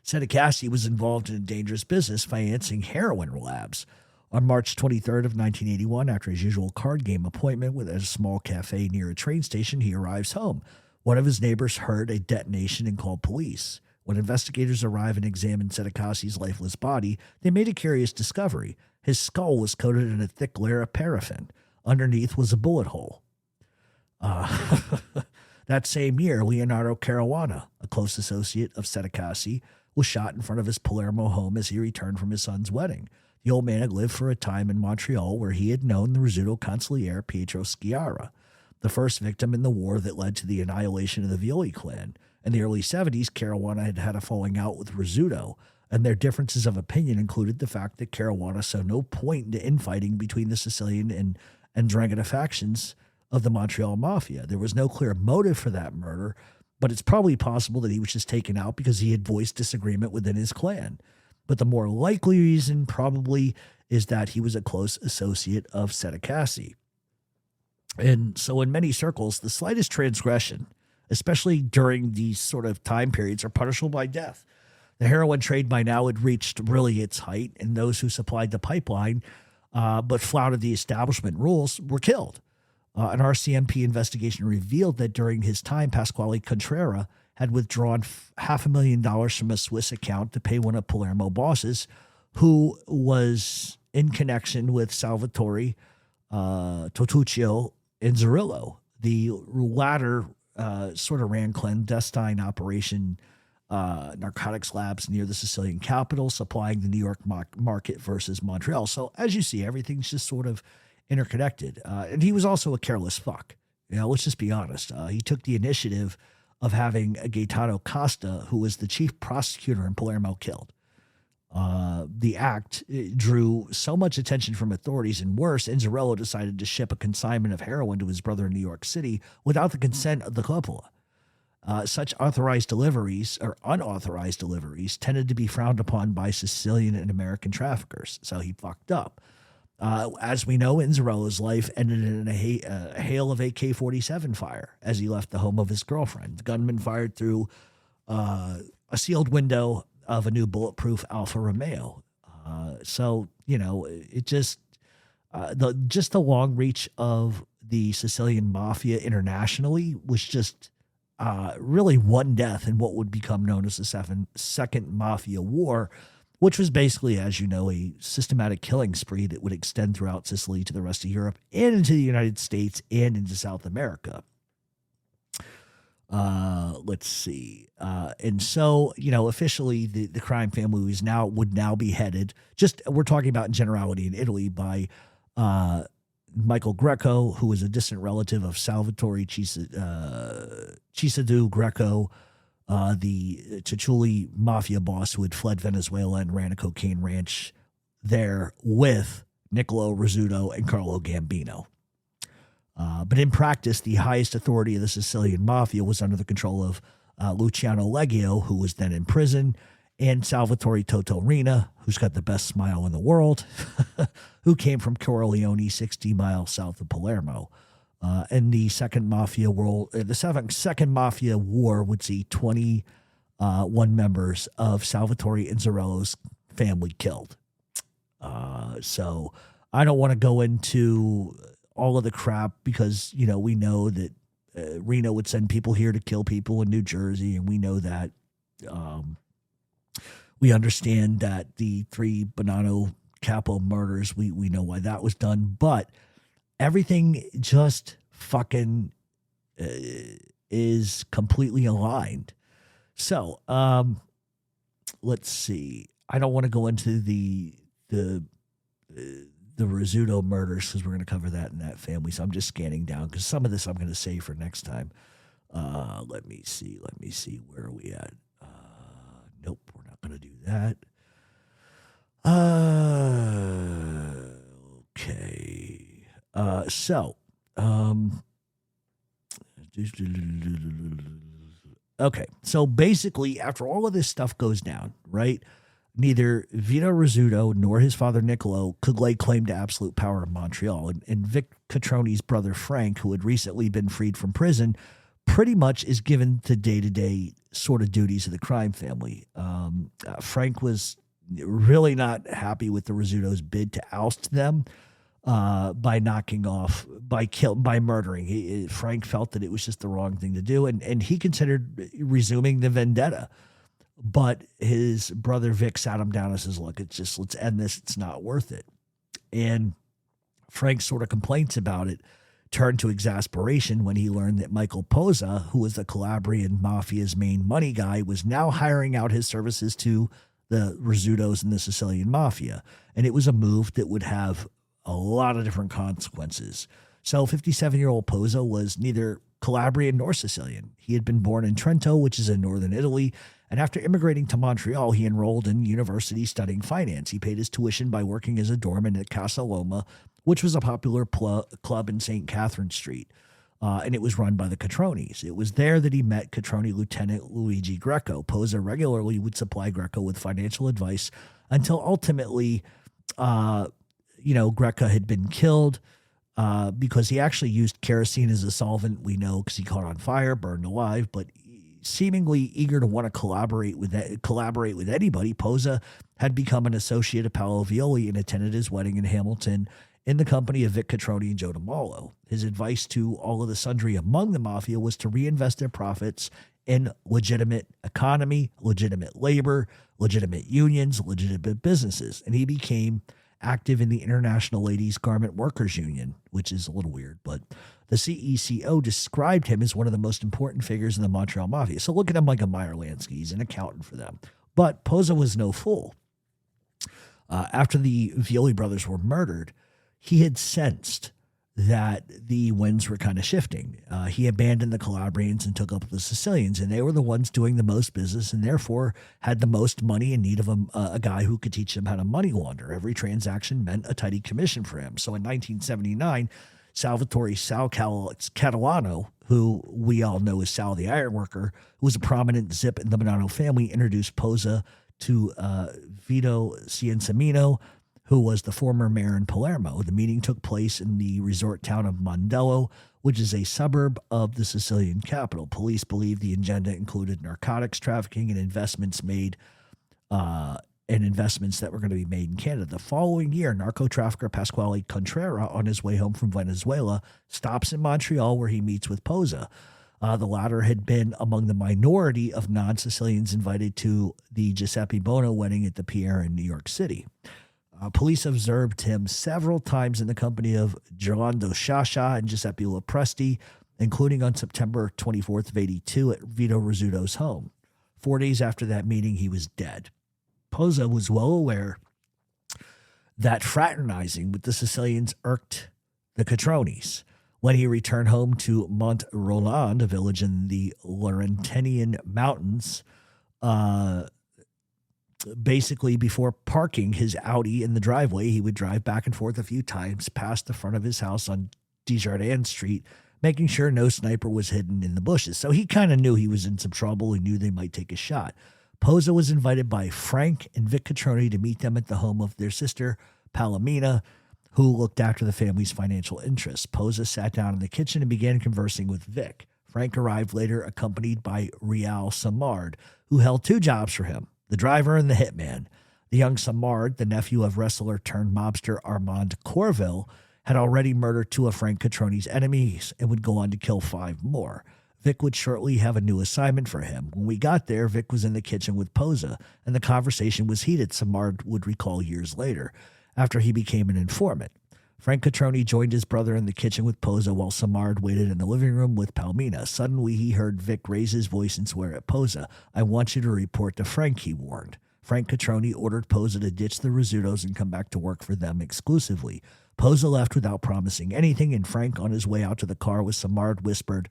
Sedicassi was involved in a dangerous business financing heroin labs. On March 23rd of 1981, after his usual card game appointment at a small cafe near a train station, he arrives home. One of his neighbors heard a detonation and called police. When investigators arrived and examined Sedekasi's lifeless body, they made a curious discovery. His skull was coated in a thick layer of paraffin. Underneath was a bullet hole. That same year, Leonardo Caruana, a close associate of Sedekasi, was shot in front of his Palermo home as he returned from his son's wedding. The old man had lived for a time in Montreal, where he had known the Rizzuto consigliere Pietro Sciarra, the first victim in the war that led to the annihilation of the Violi clan. In the early 70s, Caruana had had a falling out with Rizzuto, and their differences of opinion included the fact that Caruana saw no point in infighting between the Sicilian and Ndrangheta factions of the Montreal Mafia. There was no clear motive for that murder, but it's probably possible that he was just taken out because he had voiced disagreement within his clan. But the more likely reason probably is that he was a close associate of Sedekasi. And so in many circles, the slightest transgression, especially during these sort of time periods, are punishable by death. The heroin trade by now had reached really its height, and those who supplied the pipeline but flouted the establishment rules were killed. An RCMP investigation revealed that during his time, Pasquale Contreras had withdrawn $500,000 from a Swiss account to pay one of Palermo bosses who was in connection with Salvatore Totuccio and Zerillo. The latter sort of ran clandestine operation narcotics labs near the Sicilian capital, supplying the New York market versus Montreal. So as you see, everything's just sort of interconnected. And he was also a careless fuck. Let's just be honest. He took the initiative of having Gaetano Costa, who was the chief prosecutor in Palermo, killed. The act drew so much attention from authorities, and worse, Inzarello decided to ship a consignment of heroin to his brother in New York City without the consent of the coppola. Such authorized deliveries or unauthorized deliveries tended to be frowned upon by Sicilian and American traffickers, so he fucked up. As we know, Inzarello's life ended in a hail of AK-47 fire as he left the home of his girlfriend. The gunman fired through a sealed window of a new bulletproof Alfa Romeo. It just the long reach of the Sicilian Mafia internationally was just really one death in what would become known as the Second Mafia War, which was basically, as you know, a systematic killing spree that would extend throughout Sicily to the rest of Europe and into the United States and into South America. Let's see. And so, officially the crime family would now be headed, we're talking about in generality in Italy, by Michael Greco, who was a distant relative of Salvatore Cisadù Greco, the Ciciuli mafia boss who had fled Venezuela and ran a cocaine ranch there with Niccolo Rizzuto and Carlo Gambino. But in practice, the highest authority of the Sicilian mafia was under the control of Luciano Leggio, who was then in prison, and Salvatore Totorina, who's got the best smile in the world, who came from Corleone, 60 miles south of Palermo. And the Second Mafia War would see 21 members of Salvatore Inzarello's family killed. So I don't want to go into all of the crap because, we know that Reno would send people here to kill people in New Jersey, and we know that. We understand that the 3 Bonanno Capo murders, we know why that was done, but everything just fucking is completely aligned. So, let's see. I don't want to go into the Rizzuto murders because we're going to cover that in that family. So I'm just scanning down because some of this I'm going to save for next time. Let me see. Where are we at? Nope, we're not going to do that. Okay. Okay. So basically, after all of this stuff goes down, right, neither Vito Rizzuto nor his father Niccolo could lay claim to absolute power in Montreal. And Vic Cotroni's brother Frank, who had recently been freed from prison, pretty much is given to day-to-day sort of duties of the crime family. Frank was really not happy with the Rizzuto's bid to oust them by murdering. Frank felt that it was just the wrong thing to do, and he considered resuming the vendetta. But his brother Vic sat him down and says, look, let's end this. It's not worth it. And Frank's sort of complaints about it turned to exasperation when he learned that Michael Posa, who was the Calabrian Mafia's main money guy, was now hiring out his services to the Rizzutos and the Sicilian Mafia. And it was a move that would have a lot of different consequences. So 57-year-old Posa was neither Calabrian nor Sicilian. He had been born in Trento, which is in northern Italy, and after immigrating to Montreal, he enrolled in university studying finance. He paid his tuition by working as a doorman at Casa Loma, which was a popular club in St. Catherine Street, and it was run by the Cotronis. It was there that he met Cotroni Lieutenant Luigi Greco. Posa regularly would supply Greco with financial advice until ultimately, Greco had been killed because he actually used kerosene as a solvent, we know, because he caught on fire, burned alive, but seemingly eager to want to collaborate with anybody, Posa had become an associate of Paolo Violi and attended his wedding in Hamilton in the company of Vic Cotroni and Joe DiMaolo. His advice to all of the sundry among the mafia was to reinvest their profits in legitimate economy, legitimate labor, legitimate unions, legitimate businesses. And he became active in the International Ladies Garment Workers Union, which is a little weird, but the CECO described him as one of the most important figures in the Montreal Mafia. So look at him like a Meyer Lansky. He's an accountant for them. But Posa was no fool. After the Violi brothers were murdered, he had sensed that the winds were kind of shifting. He abandoned the Calabrians and took up the Sicilians, and they were the ones doing the most business and therefore had the most money in need of a guy who could teach them how to money launder. Every transaction meant a tidy commission for him. So in 1979, Salvatore Sal Catalano, who we all know as Sal the Ironworker, who was a prominent zip in the Bonanno family, introduced Posa to Vito Ciancimino, who was the former mayor in Palermo. The meeting took place in the resort town of Mondello, which is a suburb of the Sicilian capital. Police believe the agenda included narcotics trafficking and investments that were going to be made in Canada. The following year, narco-trafficker Pasquale Contrera, on his way home from Venezuela, stops in Montreal where he meets with Posa. The latter had been among the minority of non-Sicilians invited to the Giuseppe Bono wedding at the Pierre in New York City. Police observed him several times in the company of Gerlando Sciascia and Giuseppe Lopresti, including on September 24th of 82 at Vito Rizzuto's home. 4 days after that meeting, he was dead. Posa was well aware that fraternizing with the Sicilians irked the Cotronis. When he returned home to Mont Roland, a village in the Laurentinian Mountains, basically before parking his Audi in the driveway, he would drive back and forth a few times past the front of his house on Desjardins Street, making sure no sniper was hidden in the bushes. So he kind of knew he was in some trouble. He knew they might take a shot. Posa was invited by Frank and Vic Cotroni to meet them at the home of their sister, Palomina, who looked after the family's financial interests. Posa sat down in the kitchen and began conversing with Vic. Frank arrived later accompanied by Real Samard, who held two jobs for him, the driver and the hitman. The young Samard, the nephew of wrestler turned mobster Armand Corville, had already murdered two of Frank Cotroni's enemies and would go on to kill 5 more. Vic would shortly have a new assignment for him. When we got there, Vic was in the kitchen with Posa, and the conversation was heated, Samard would recall years later, after he became an informant. Frank Cotroni joined his brother in the kitchen with Posa while Samard waited in the living room with Palmina. Suddenly, he heard Vic raise his voice and swear at Posa. "I want you to report to Frank," he warned. Frank Cotroni ordered Posa to ditch the Rizzutos and come back to work for them exclusively. Posa left without promising anything, and Frank, on his way out to the car with Samard, whispered,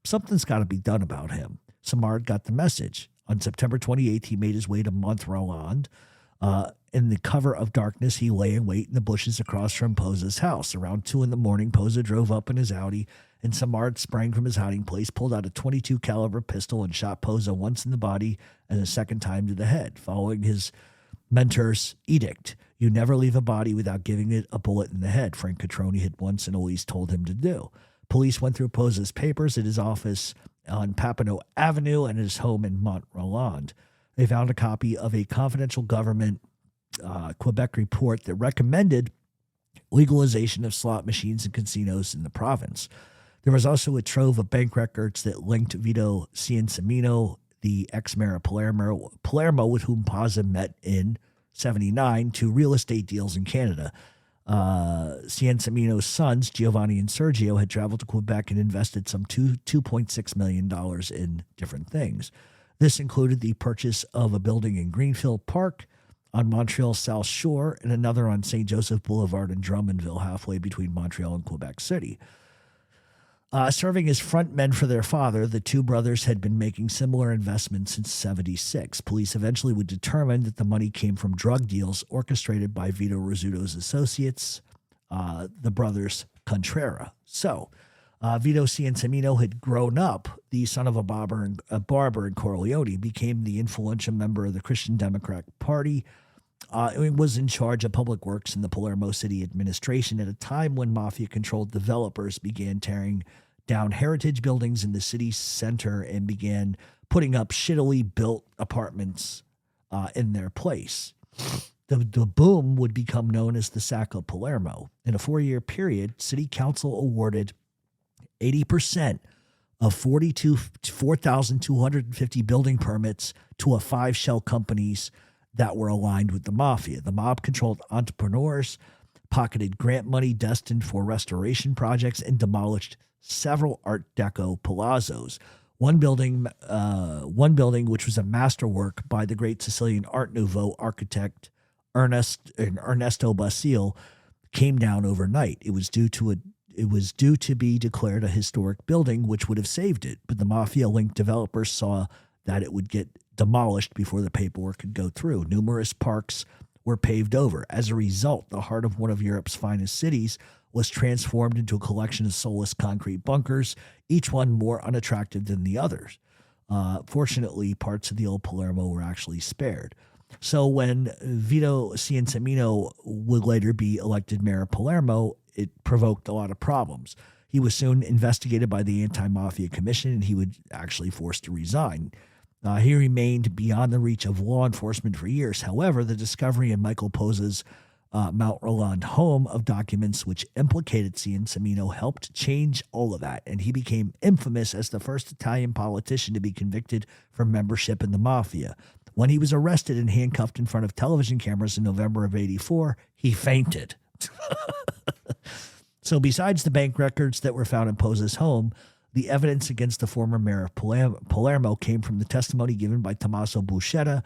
"Something's got to be done about him." Samard got the message. On September 28th, he made his way to Mont Roland. In the cover of darkness, he lay in wait in the bushes across from Posa's house. Around 2 a.m, Posa drove up in his Audi, and Samard sprang from his hiding place, pulled out a .22 caliber pistol, and shot Posa once in the body and a second time to the head. Following his mentor's edict, "You never leave a body without giving it a bullet in the head," Frank Cotroni had once and always told him to do. Police went through Posa's papers at his office on Papineau Avenue and his home in Mont Roland. They found a copy of a confidential government Quebec report that recommended legalization of slot machines and casinos in the province. There was also a trove of bank records that linked Vito Ciancimino, the ex-mayor of Palermo, with whom Pazza met in 79 to real estate deals in Canada. Ciancimino's sons, Giovanni and Sergio, had traveled to Quebec and invested some $2.6 million in different things. This included the purchase of a building in Greenfield Park on Montreal's South Shore and another on St. Joseph Boulevard in Drummondville, halfway between Montreal and Quebec City. Serving as front men for their father, the two brothers had been making similar investments since 76. Police eventually would determine that the money came from drug deals orchestrated by Vito Rizzuto's associates, the brothers Contrera. So, Vito Ciancimino had grown up the son of a barber in Corleone, became the influential member of the Christian Democrat Party, and was in charge of public works in the Palermo city administration at a time when Mafia-controlled developers began tearing down heritage buildings in the city center and began putting up shittily built apartments in their place. The boom would become known as the Sack of Palermo. In a 4-year period, city council awarded 80% of 4,250 building permits to 5 shell companies that were aligned with the Mafia. The mob controlled entrepreneurs, pocketed grant money destined for restoration projects, and demolished several Art Deco palazzos. One building, which was a masterwork by the great Sicilian Art Nouveau architect Ernesto Basile, came down overnight. It was due to be declared a historic building, which would have saved it. But the Mafia-linked developers saw that it would get demolished before the paperwork could go through. Numerous parks were paved over. As a result, the heart of one of Europe's finest cities was transformed into a collection of soulless concrete bunkers, each one more unattractive than the others. Fortunately, parts of the old Palermo were actually spared. So when Vito Ciancimino would later be elected mayor of Palermo, it provoked a lot of problems. He was soon investigated by the Anti-Mafia Commission, and he was actually forced to resign. He remained beyond the reach of law enforcement for years. However, the discovery in Michael Pozza's Mount Roland home of documents which implicated Ciancimino helped change all of that, and he became infamous as the first Italian politician to be convicted for membership in the Mafia. When he was arrested and handcuffed in front of television cameras in November of '84, he fainted. So besides the bank records that were found in Pozza's home, the evidence against the former mayor of Palermo came from the testimony given by Tommaso Buscetta,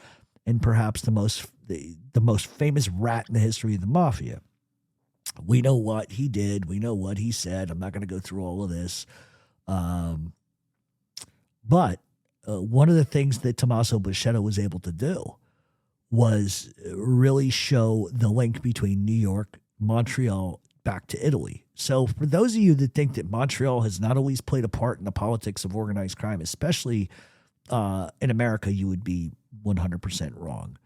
and perhaps the most famous rat in the history of the Mafia. We know what he did. We know what he said. I'm not going to go through all of this. But one of the things that Tommaso Buscetta was able to do was really show the link between New York, Montreal, back to Italy. So for those of you that think that Montreal has not always played a part in the politics of organized crime, especially in America, you would be 100% wrong.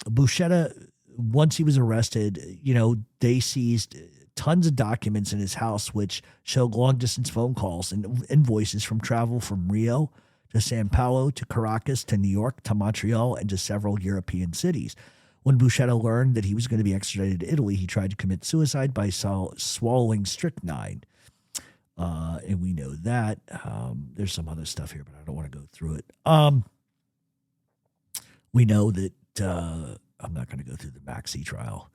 Buscetta, once he was arrested, they seized tons of documents in his house, which showed long-distance phone calls and invoices from travel from Rio to Sao Paulo to Caracas to New York to Montreal and to several European cities. When Buscetta learned that he was going to be extradited to Italy, he tried to commit suicide by swallowing strychnine. And we know that. There's some other stuff here, but I don't want to go through it. We know that I'm not going to go through the Maxi trial.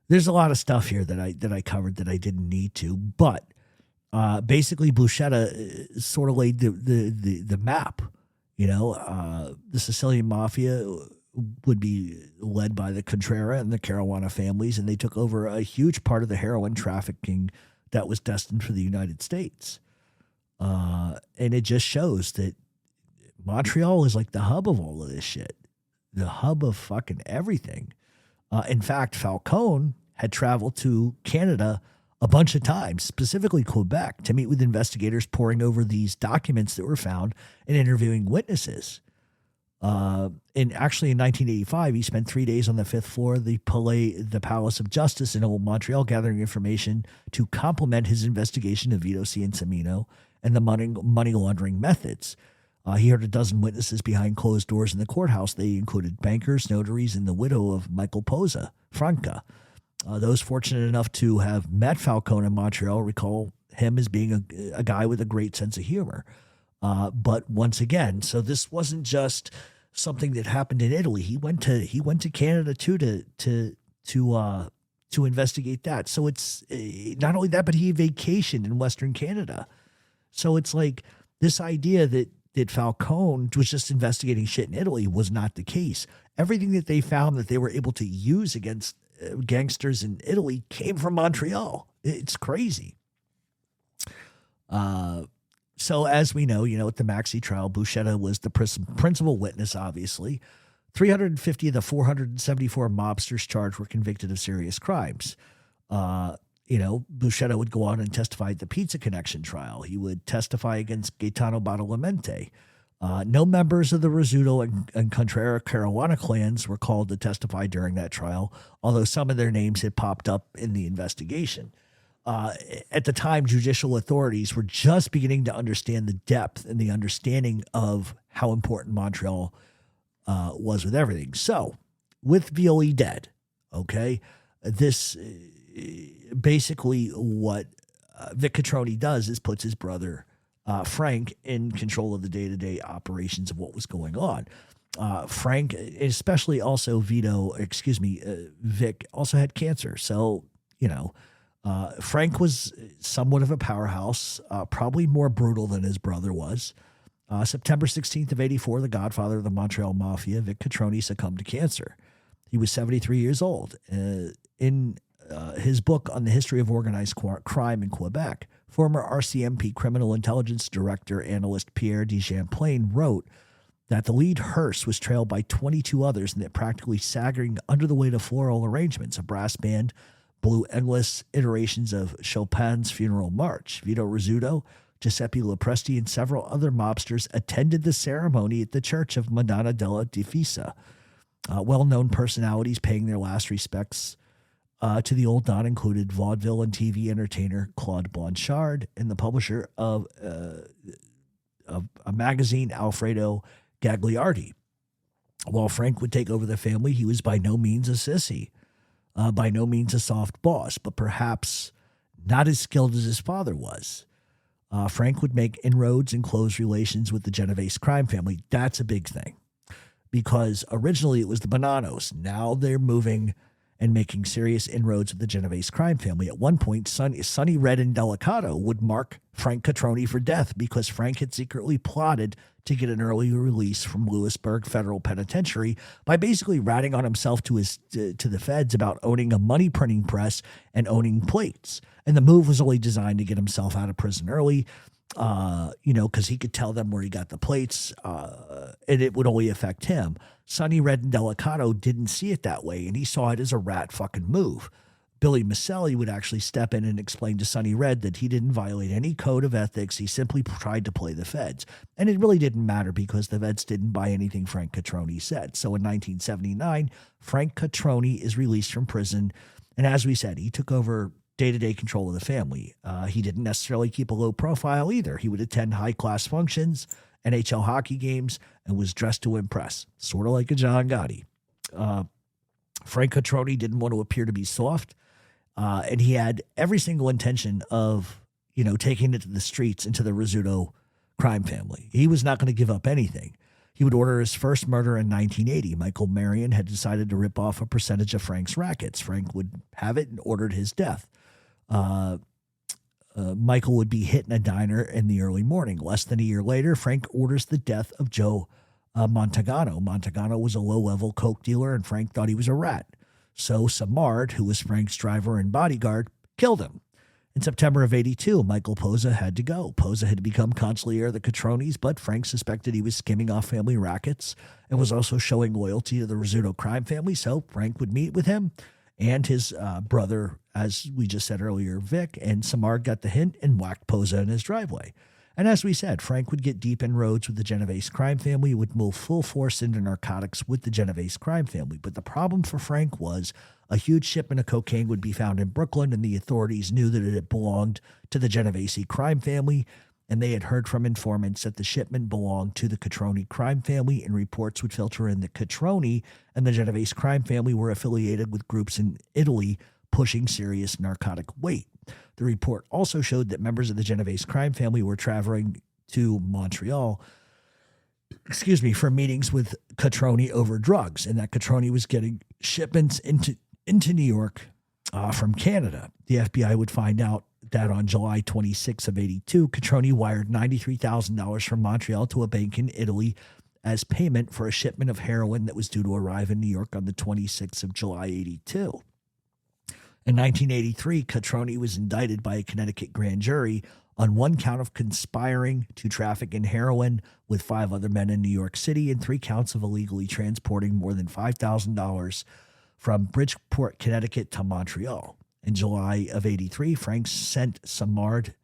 There's a lot of stuff here that I covered that I didn't need to, but basically Buscetta sort of laid the map. The Sicilian Mafia would be led by the Contrera and the Caruana families, and they took over a huge part of the heroin trafficking that was destined for the United States. And it just shows that Montreal is like the hub of all of this shit, the hub of fucking everything. In fact, Falcone had traveled to Canada a bunch of times, specifically Quebec, to meet with investigators poring over these documents that were found and interviewing witnesses. And actually in 1985, he spent 3 days on the 5th floor of the Palace of Justice in Old Montreal gathering information to complement his investigation of Vito Ciancimino and the money laundering methods. He heard a dozen witnesses behind closed doors in the courthouse. They included bankers, notaries, and the widow of Michael Pozza, Franca. Those fortunate enough to have met Falcone in Montreal recall him as being a guy with a great sense of humor. But once again, so this wasn't just something that happened in Italy. He went to Canada too to investigate that. So it's not only that, but he vacationed in Western Canada. So it's like this idea that Falcone was just investigating shit in Italy was not the case. Everything that they found that they were able to use against gangsters in Italy came from Montreal. It's crazy. So as we know, at the Maxi trial, Buscetta was the principal witness, obviously. 350 of the 474 mobsters charged were convicted of serious crimes. Buscetta would go on and testify at the Pizza Connection trial. He would testify against Gaetano Badalamenti. No members of the Rizzuto and Contrera Caruana clans were called to testify during that trial, although some of their names had popped up in the investigation. At the time, judicial authorities were just beginning to understand the depth and the understanding of how important Montreal was with everything. So, with Violi dead, okay, this basically what Vic Cotroni does is puts his brother Frank in control of the day-to-day operations of what was going on. Frank, especially also Vic also had cancer. So, Frank was somewhat of a powerhouse, probably more brutal than his brother was. September 16th of 1984, the godfather of the Montreal Mafia, Vic Cotroni, succumbed to cancer. He was 73 years old. In his book on the history of organized crime in Quebec, former RCMP criminal intelligence director analyst Pierre de Champlain wrote that the lead hearse was trailed by 22 others and that practically sagging under the weight of floral arrangements. A brass band blew endless iterations of Chopin's Funeral March. Vito Rizzuto, Giuseppe Lopresti, and several other mobsters attended the ceremony at the Church of Madonna della Difesa. Well-known personalities paying their last respects to the old Don included vaudeville and TV entertainer Claude Blanchard and the publisher of a magazine, Alfredo Gagliardi. While Frank would take over the family, he was by no means a sissy, by no means a soft boss, but perhaps not as skilled as his father was. Frank would make inroads and close relations with the Genovese crime family. That's a big thing because originally it was the Bonannos. Now they're moving and making serious inroads with the Genovese crime family. At one point, Sonny Red and Delicato would mark Frank Cotroni for death because Frank had secretly plotted to get an early release from Lewisburg Federal Penitentiary by basically ratting on himself to the feds about owning a money printing press and owning plates. And the move was only designed to get himself out of prison early, because he could tell them where he got the plates, and it would only affect him. Sonny Red and Delicato didn't see it that way, and he saw it as a rat fucking move. Billy Maselli would actually step in and explain to Sonny Red that he didn't violate any code of ethics. He simply tried to play the feds. And it really didn't matter because the feds didn't buy anything Frank Cotroni said. So in 1979, Frank Cotroni is released from prison. And as we said, he took over day-to-day control of the family. He didn't necessarily keep a low profile either. He would attend high-class functions, NHL hockey games, and was dressed to impress, sort of like a John Gotti. Frank Cotroni didn't want to appear to be soft. And he had every single intention of, taking it to the streets and to the Rizzuto crime family. He was not going to give up anything. He would order his first murder in 1980. Michael Marion had decided to rip off a percentage of Frank's rackets. Frank would have it and ordered his death. Michael would be hit in a diner in the early morning. Less than a year later, Frank orders the death of Joe Montagano. Montagano was a low-level coke dealer, and Frank thought he was a rat. So Samard, who was Frank's driver and bodyguard, killed him. In September of 1982, Michael Posa had to go. Posa had become consigliere of the Cotronis, but Frank suspected he was skimming off family rackets and was also showing loyalty to the Rizzuto crime family, so Frank would meet with him and his brother, as we just said earlier, Vic, and Samard got the hint and whacked Posa in his driveway. And as we said, Frank would get deep inroads with the Genovese crime family, would move full force into narcotics with the Genovese crime family. But the problem for Frank was a huge shipment of cocaine would be found in Brooklyn, and the authorities knew that it belonged to the Genovese crime family, and they had heard from informants that the shipment belonged to the Cotroni crime family, and reports would filter in that Cotroni and the Genovese crime family were affiliated with groups in Italy pushing serious narcotic weight. The report also showed that members of the Genovese crime family were traveling to Montreal, for meetings with Cotroni over drugs, and that Cotroni was getting shipments into New York from Canada. The FBI would find out that on July 26 of 82, Cotroni wired $93,000 from Montreal to a bank in Italy as payment for a shipment of heroin that was due to arrive in New York on the 26th of July, 82. In 1983, Cotroni was indicted by a Connecticut grand jury on one count of conspiring to traffic in heroin with 5 other men in New York City and 3 counts of illegally transporting more than $5,000 from Bridgeport, Connecticut to Montreal. In July of 83, Frank sent Simard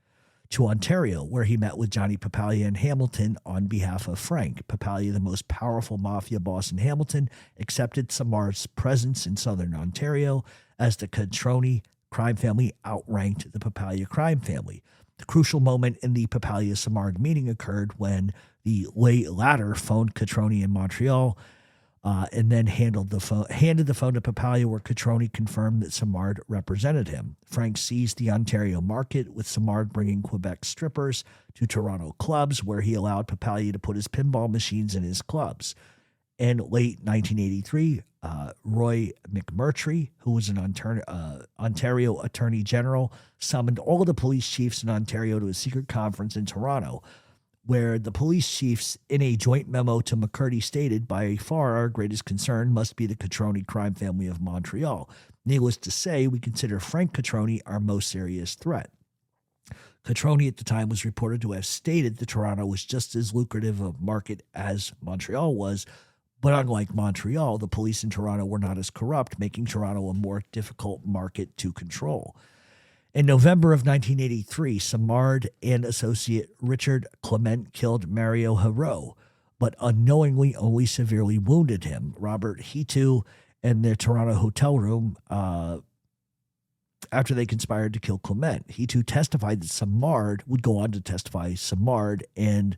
to Ontario, where he met with Johnny Papalia in Hamilton on behalf of Frank. Papalia, the most powerful mafia boss in Hamilton, accepted Simard's presence in southern Ontario as the Cotroni crime family outranked the Papalia crime family. The crucial moment in the Papalia-Simard meeting occurred when the latter phoned Cotroni in Montreal and then handed the phone to Papalia, where Cotroni confirmed that Simard represented him. Frank seized the Ontario market, with Simard bringing Quebec strippers to Toronto clubs, where he allowed Papalia to put his pinball machines in his clubs. In late 1983, Roy McMurtry, who was an Ontario Attorney General, summoned all of the police chiefs in Ontario to a secret conference in Toronto, where the police chiefs, in a joint memo to McCurdy, stated, "By far our greatest concern must be the Cotroni crime family of Montreal. Needless to say, we consider Frank Cotroni our most serious threat." Cotroni at the time was reported to have stated that Toronto was just as lucrative a market as Montreal was, but unlike Montreal, the police in Toronto were not as corrupt, making Toronto a more difficult market to control. In November of 1983, Simard and associate Richard Clement killed Mario Hero, but unknowingly only severely wounded him. Robert Hitu in their Toronto hotel room after they conspired to kill Clement. Hitu testified that Simard would go on to testify Simard, and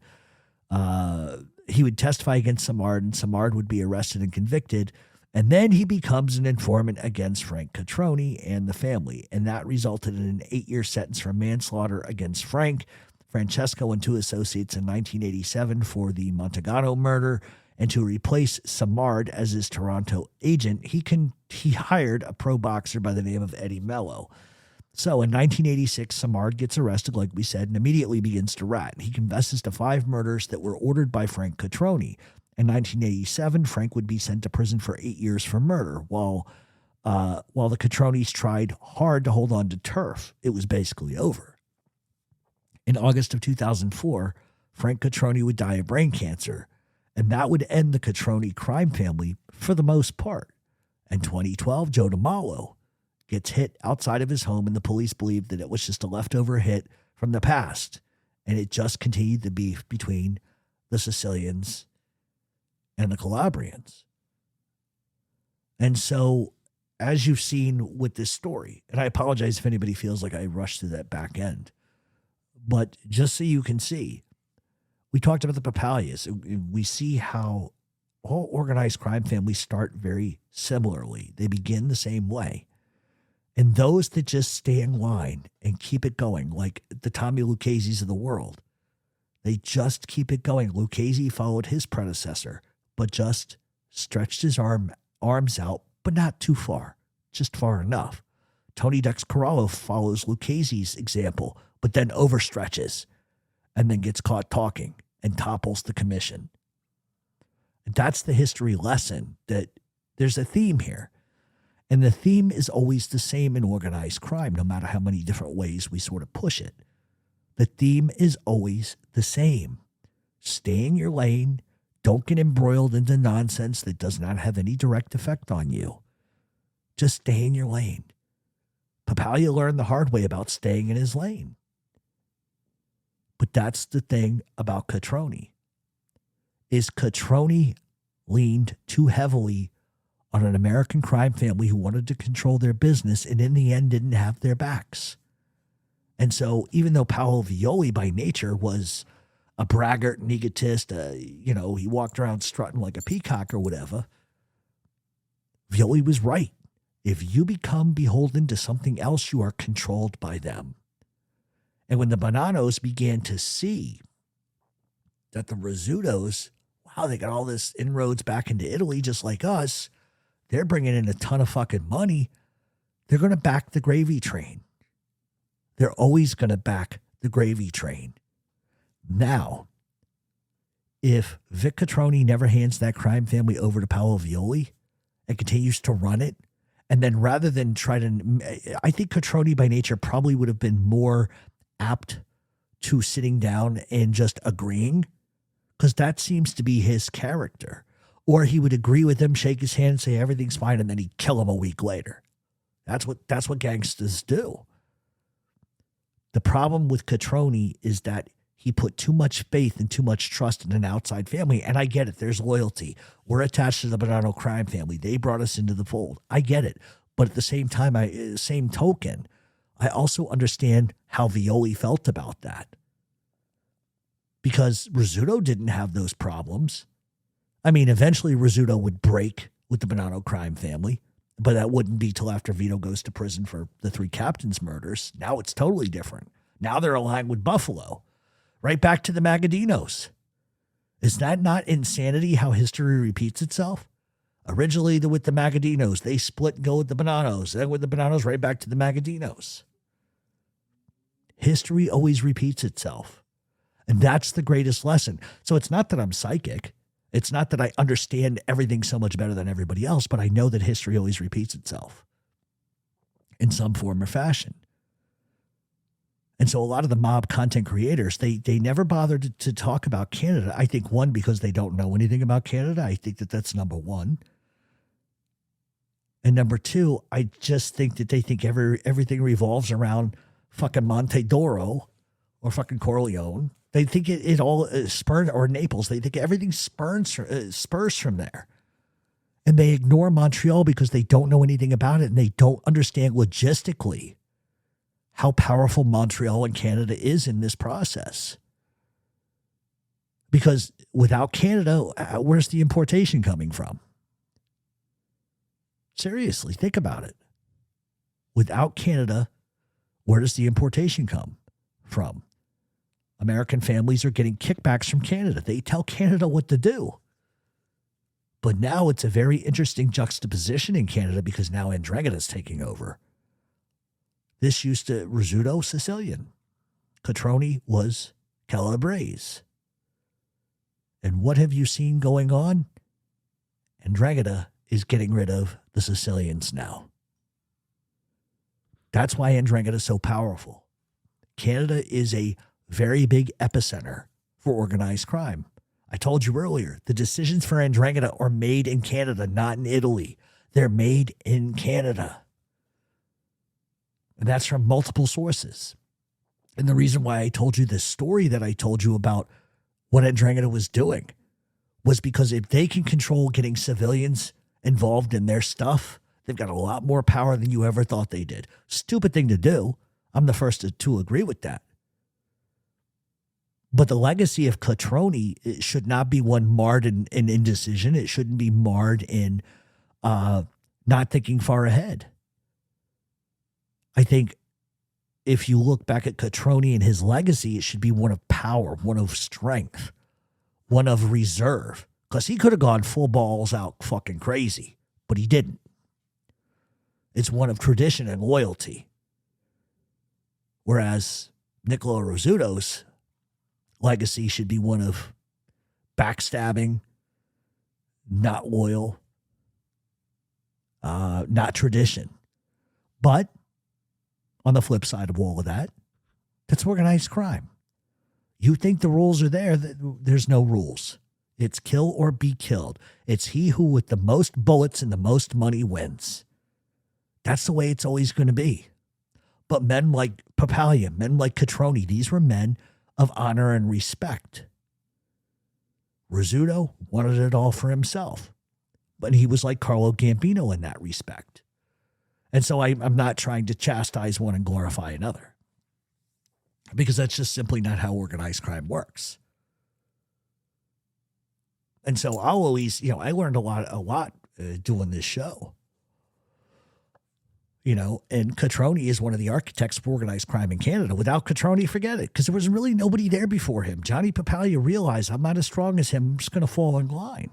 he would testify against Simard, and Simard would be arrested and convicted. And then he becomes an informant against Frank Cotroni and the family, and that resulted in an 8-year sentence for manslaughter against Frank, Francesco, and 2 associates in 1987 for the Montagano murder. And to replace Simard as his Toronto agent, he hired a pro boxer by the name of Eddie Mello. So in 1986, Simard gets arrested, like we said, and immediately begins to rat. He confesses to 5 murders that were ordered by Frank Cotroni. In 1987, Frank would be sent to prison for 8 years for murder, while the Cotronis tried hard to hold on to turf. It was basically over. In August of 2004, Frank Cotroni would die of brain cancer, and that would end the Cotroni crime family for the most part. In 2012, Joe DiMaolo gets hit outside of his home, and the police believed that it was just a leftover hit from the past, and it just continued the beef between the Sicilians and the Calabrians. And so, as you've seen with this story, and I apologize if anybody feels like I rushed through that back end, but just so you can see, we talked about the Papalias. We see how all organized crime families start very similarly. They begin the same way. And those that just stay in line and keep it going, like the Tommy Lucchese's of the world, they just keep it going. Lucchese followed his predecessor, but just stretched his arms out, but not too far, just far enough. Tony Dexcarolo follows Lucchese's example, but then overstretches and then gets caught talking and topples the commission. That's the history lesson, that there's a theme here. And the theme is always the same in organized crime, no matter how many different ways we sort of push it. The theme is always the same. Stay in your lane. Don't get embroiled into nonsense that does not have any direct effect on you. Just stay in your lane. Papalia learned the hard way about staying in his lane. But that's the thing about Cotroni, is Cotroni leaned too heavily on an American crime family who wanted to control their business and in the end didn't have their backs. And so even though Paolo Violi by nature was a braggart and egotist, he walked around strutting like a peacock or whatever, Violi was right. If you become beholden to something else, you are controlled by them. And when the Bonannos began to see that the Rizzutos, wow, they got all this inroads back into Italy just like us. They're bringing in a ton of fucking money. They're going to back the gravy train. They're always going to back the gravy train. Now, if Vic Cotroni never hands that crime family over to Paolo Violi and continues to run it, and then rather than try to, I think Cotroni by nature probably would have been more apt to sitting down and just agreeing, because that seems to be his character. Or he would agree with him, shake his hand, and say everything's fine, and then he'd kill him a week later. That's what gangsters do. The problem with Cotroni is that he put too much faith and too much trust in an outside family. And I get it. There's loyalty. We're attached to the Bonanno crime family. They brought us into the fold. I get it. But at the same time, same token, I also understand how Violi felt about that. Because Rizzuto didn't have those problems. I mean, eventually Rizzuto would break with the Bonanno crime family, but that wouldn't be till after Vito goes to prison for the 3 captains' murders. Now it's totally different. Now they're aligned with Buffalo. Right back to the Magadinos. Is that not insanity how history repeats itself? Originally with the Magadinos, they split and go with the Bonannos. Then with the Bonannos, right back to the Magadinos. History always repeats itself. And that's the greatest lesson. So it's not that I'm psychic. It's not that I understand everything so much better than everybody else, but I know that history always repeats itself in some form or fashion. And so a lot of the mob content creators, they never bothered to talk about Canada. I think, one, because they don't know anything about Canada. I think that's number one. And number two, I just think that they think everything revolves around fucking Monte d'Oro or fucking Corleone. They think it all spurs, or Naples. They think everything spurs from there. And they ignore Montreal because they don't know anything about it, and they don't understand logistically how powerful Montreal and Canada is in this process. Because without Canada, where's the importation coming from? Seriously, think about it. Without Canada, where does the importation come from? American families are getting kickbacks from Canada. They tell Canada what to do. But now it's a very interesting juxtaposition in Canada because now Ndrangheta is taking over. This used to Rizzuto, Sicilian. Cotroni was Calabrese. And what have you seen going on? Ndrangheta is getting rid of the Sicilians now. That's why Ndrangheta is so powerful. Canada is a very big epicenter for organized crime. I told you earlier, the decisions for Ndrangheta are made in Canada, not in Italy. They're made in Canada. And that's from multiple sources. And the reason why I told you this story that I told you about what Ndrangheta was doing was because if they can control getting civilians involved in their stuff, they've got a lot more power than you ever thought they did. Stupid thing to do. I'm the first to agree with that. But the legacy of Cotroni should not be one marred in indecision. It shouldn't be marred in not thinking far ahead. I think if you look back at Cotroni and his legacy, it should be one of power, one of strength, one of reserve. Because he could have gone full balls out fucking crazy, but he didn't. It's one of tradition and loyalty. Whereas Niccolo Rizzuto's legacy should be one of backstabbing, not loyal, not tradition. But on the flip side of all of that, that's organized crime. You think the rules are there, there's no rules. It's kill or be killed. It's he who with the most bullets and the most money wins. That's the way it's always going to be. But men like Papaglia, men like Cotroni, these were men of honor and respect. Rizzuto wanted it all for himself, but he was like Carlo Gambino in that respect. And so I'm not trying to chastise one and glorify another, because that's just simply not how organized crime works. And so I'll always, I learned a lot doing this show. And Cotroni is one of the architects of organized crime in Canada. Without Cotroni, forget it, because there was really nobody there before him. Johnny Papaglia realized, I'm not as strong as him. I'm just going to fall in line.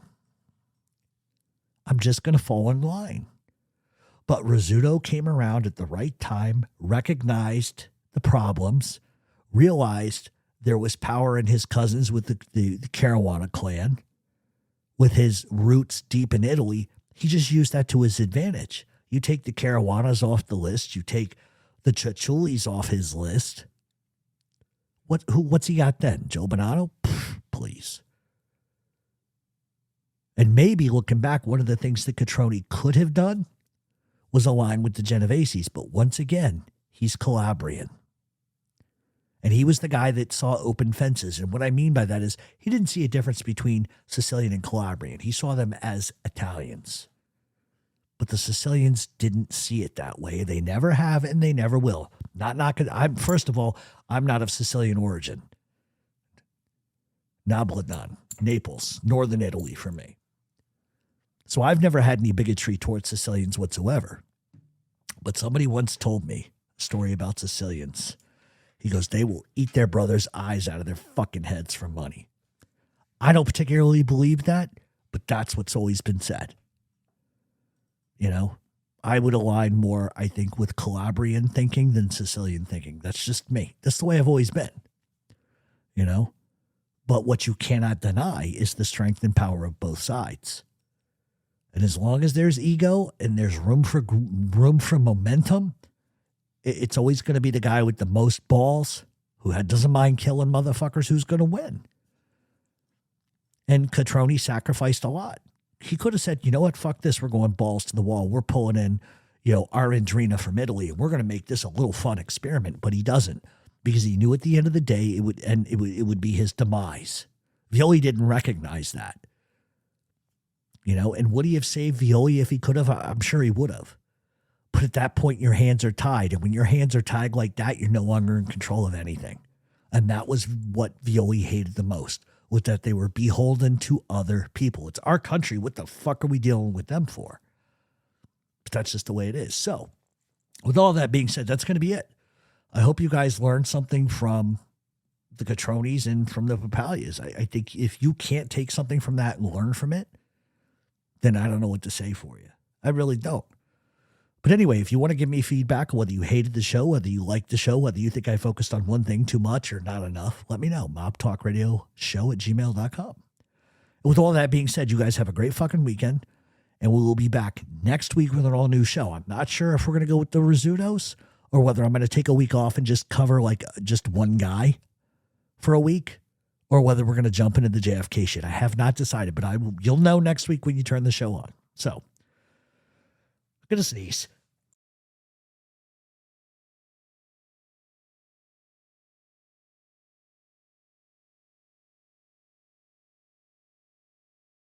But Rizzuto came around at the right time, recognized the problems, realized there was power in his cousins with the Caruana clan, with his roots deep in Italy. He just used that to his advantage. You take the Caruanas off the list. You take the Cianciullis off his list. What's he got then? Joe Bonanno? Please. And maybe looking back, one of the things that Cotroni could have done was align with the Genoveses. But once again, he's Calabrian. And he was the guy that saw open fences. And what I mean by that is he didn't see a difference between Sicilian and Calabrian. He saw them as Italians. But the Sicilians didn't see it that way. They never have, and they never will. First of all, I'm not of Sicilian origin. Nabladan, Naples, northern Italy for me. So I've never had any bigotry towards Sicilians whatsoever. But somebody once told me a story about Sicilians. He goes, they will eat their brother's eyes out of their fucking heads for money. I don't particularly believe that, but that's what's always been said. I would align more, I think, with Calabrian thinking than Sicilian thinking. That's just me. That's the way I've always been. But what you cannot deny is the strength and power of both sides. And as long as there's ego and there's room for momentum, it's always going to be the guy with the most balls who doesn't mind killing motherfuckers who's going to win. And Cotroni sacrificed a lot. He could have said, you know what, fuck this, we're going balls to the wall. We're pulling in, our Ndrina from Italy, and we're going to make this a little fun experiment. But he doesn't, because he knew at the end of the day it would be his demise. Violi didn't recognize that. And would he have saved Violi if he could have? I'm sure he would have. But at that point, your hands are tied. And when your hands are tied like that, you're no longer in control of anything. And that was what Violi hated the most, was that they were beholden to other people. It's our country. What the fuck are we dealing with them for? But that's just the way it is. So with all that being said, that's going to be it. I hope you guys learned something from the Cotronis and from the Papaglias. I think if you can't take something from that and learn from it, then I don't know what to say for you. I really don't. But anyway, if you want to give me feedback, whether you hated the show, whether you liked the show, whether you think I focused on one thing too much or not enough, let me know. mobtalkradioshow@gmail.com. And with all that being said, you guys have a great fucking weekend, and we will be back next week with an all-new show. I'm not sure if we're going to go with the Rizzutos or whether I'm going to take a week off and just cover just one guy for a week, or whether we're going to jump into the JFK shit. I have not decided, but you'll know next week when you turn the show on. So, I'm going to sneeze.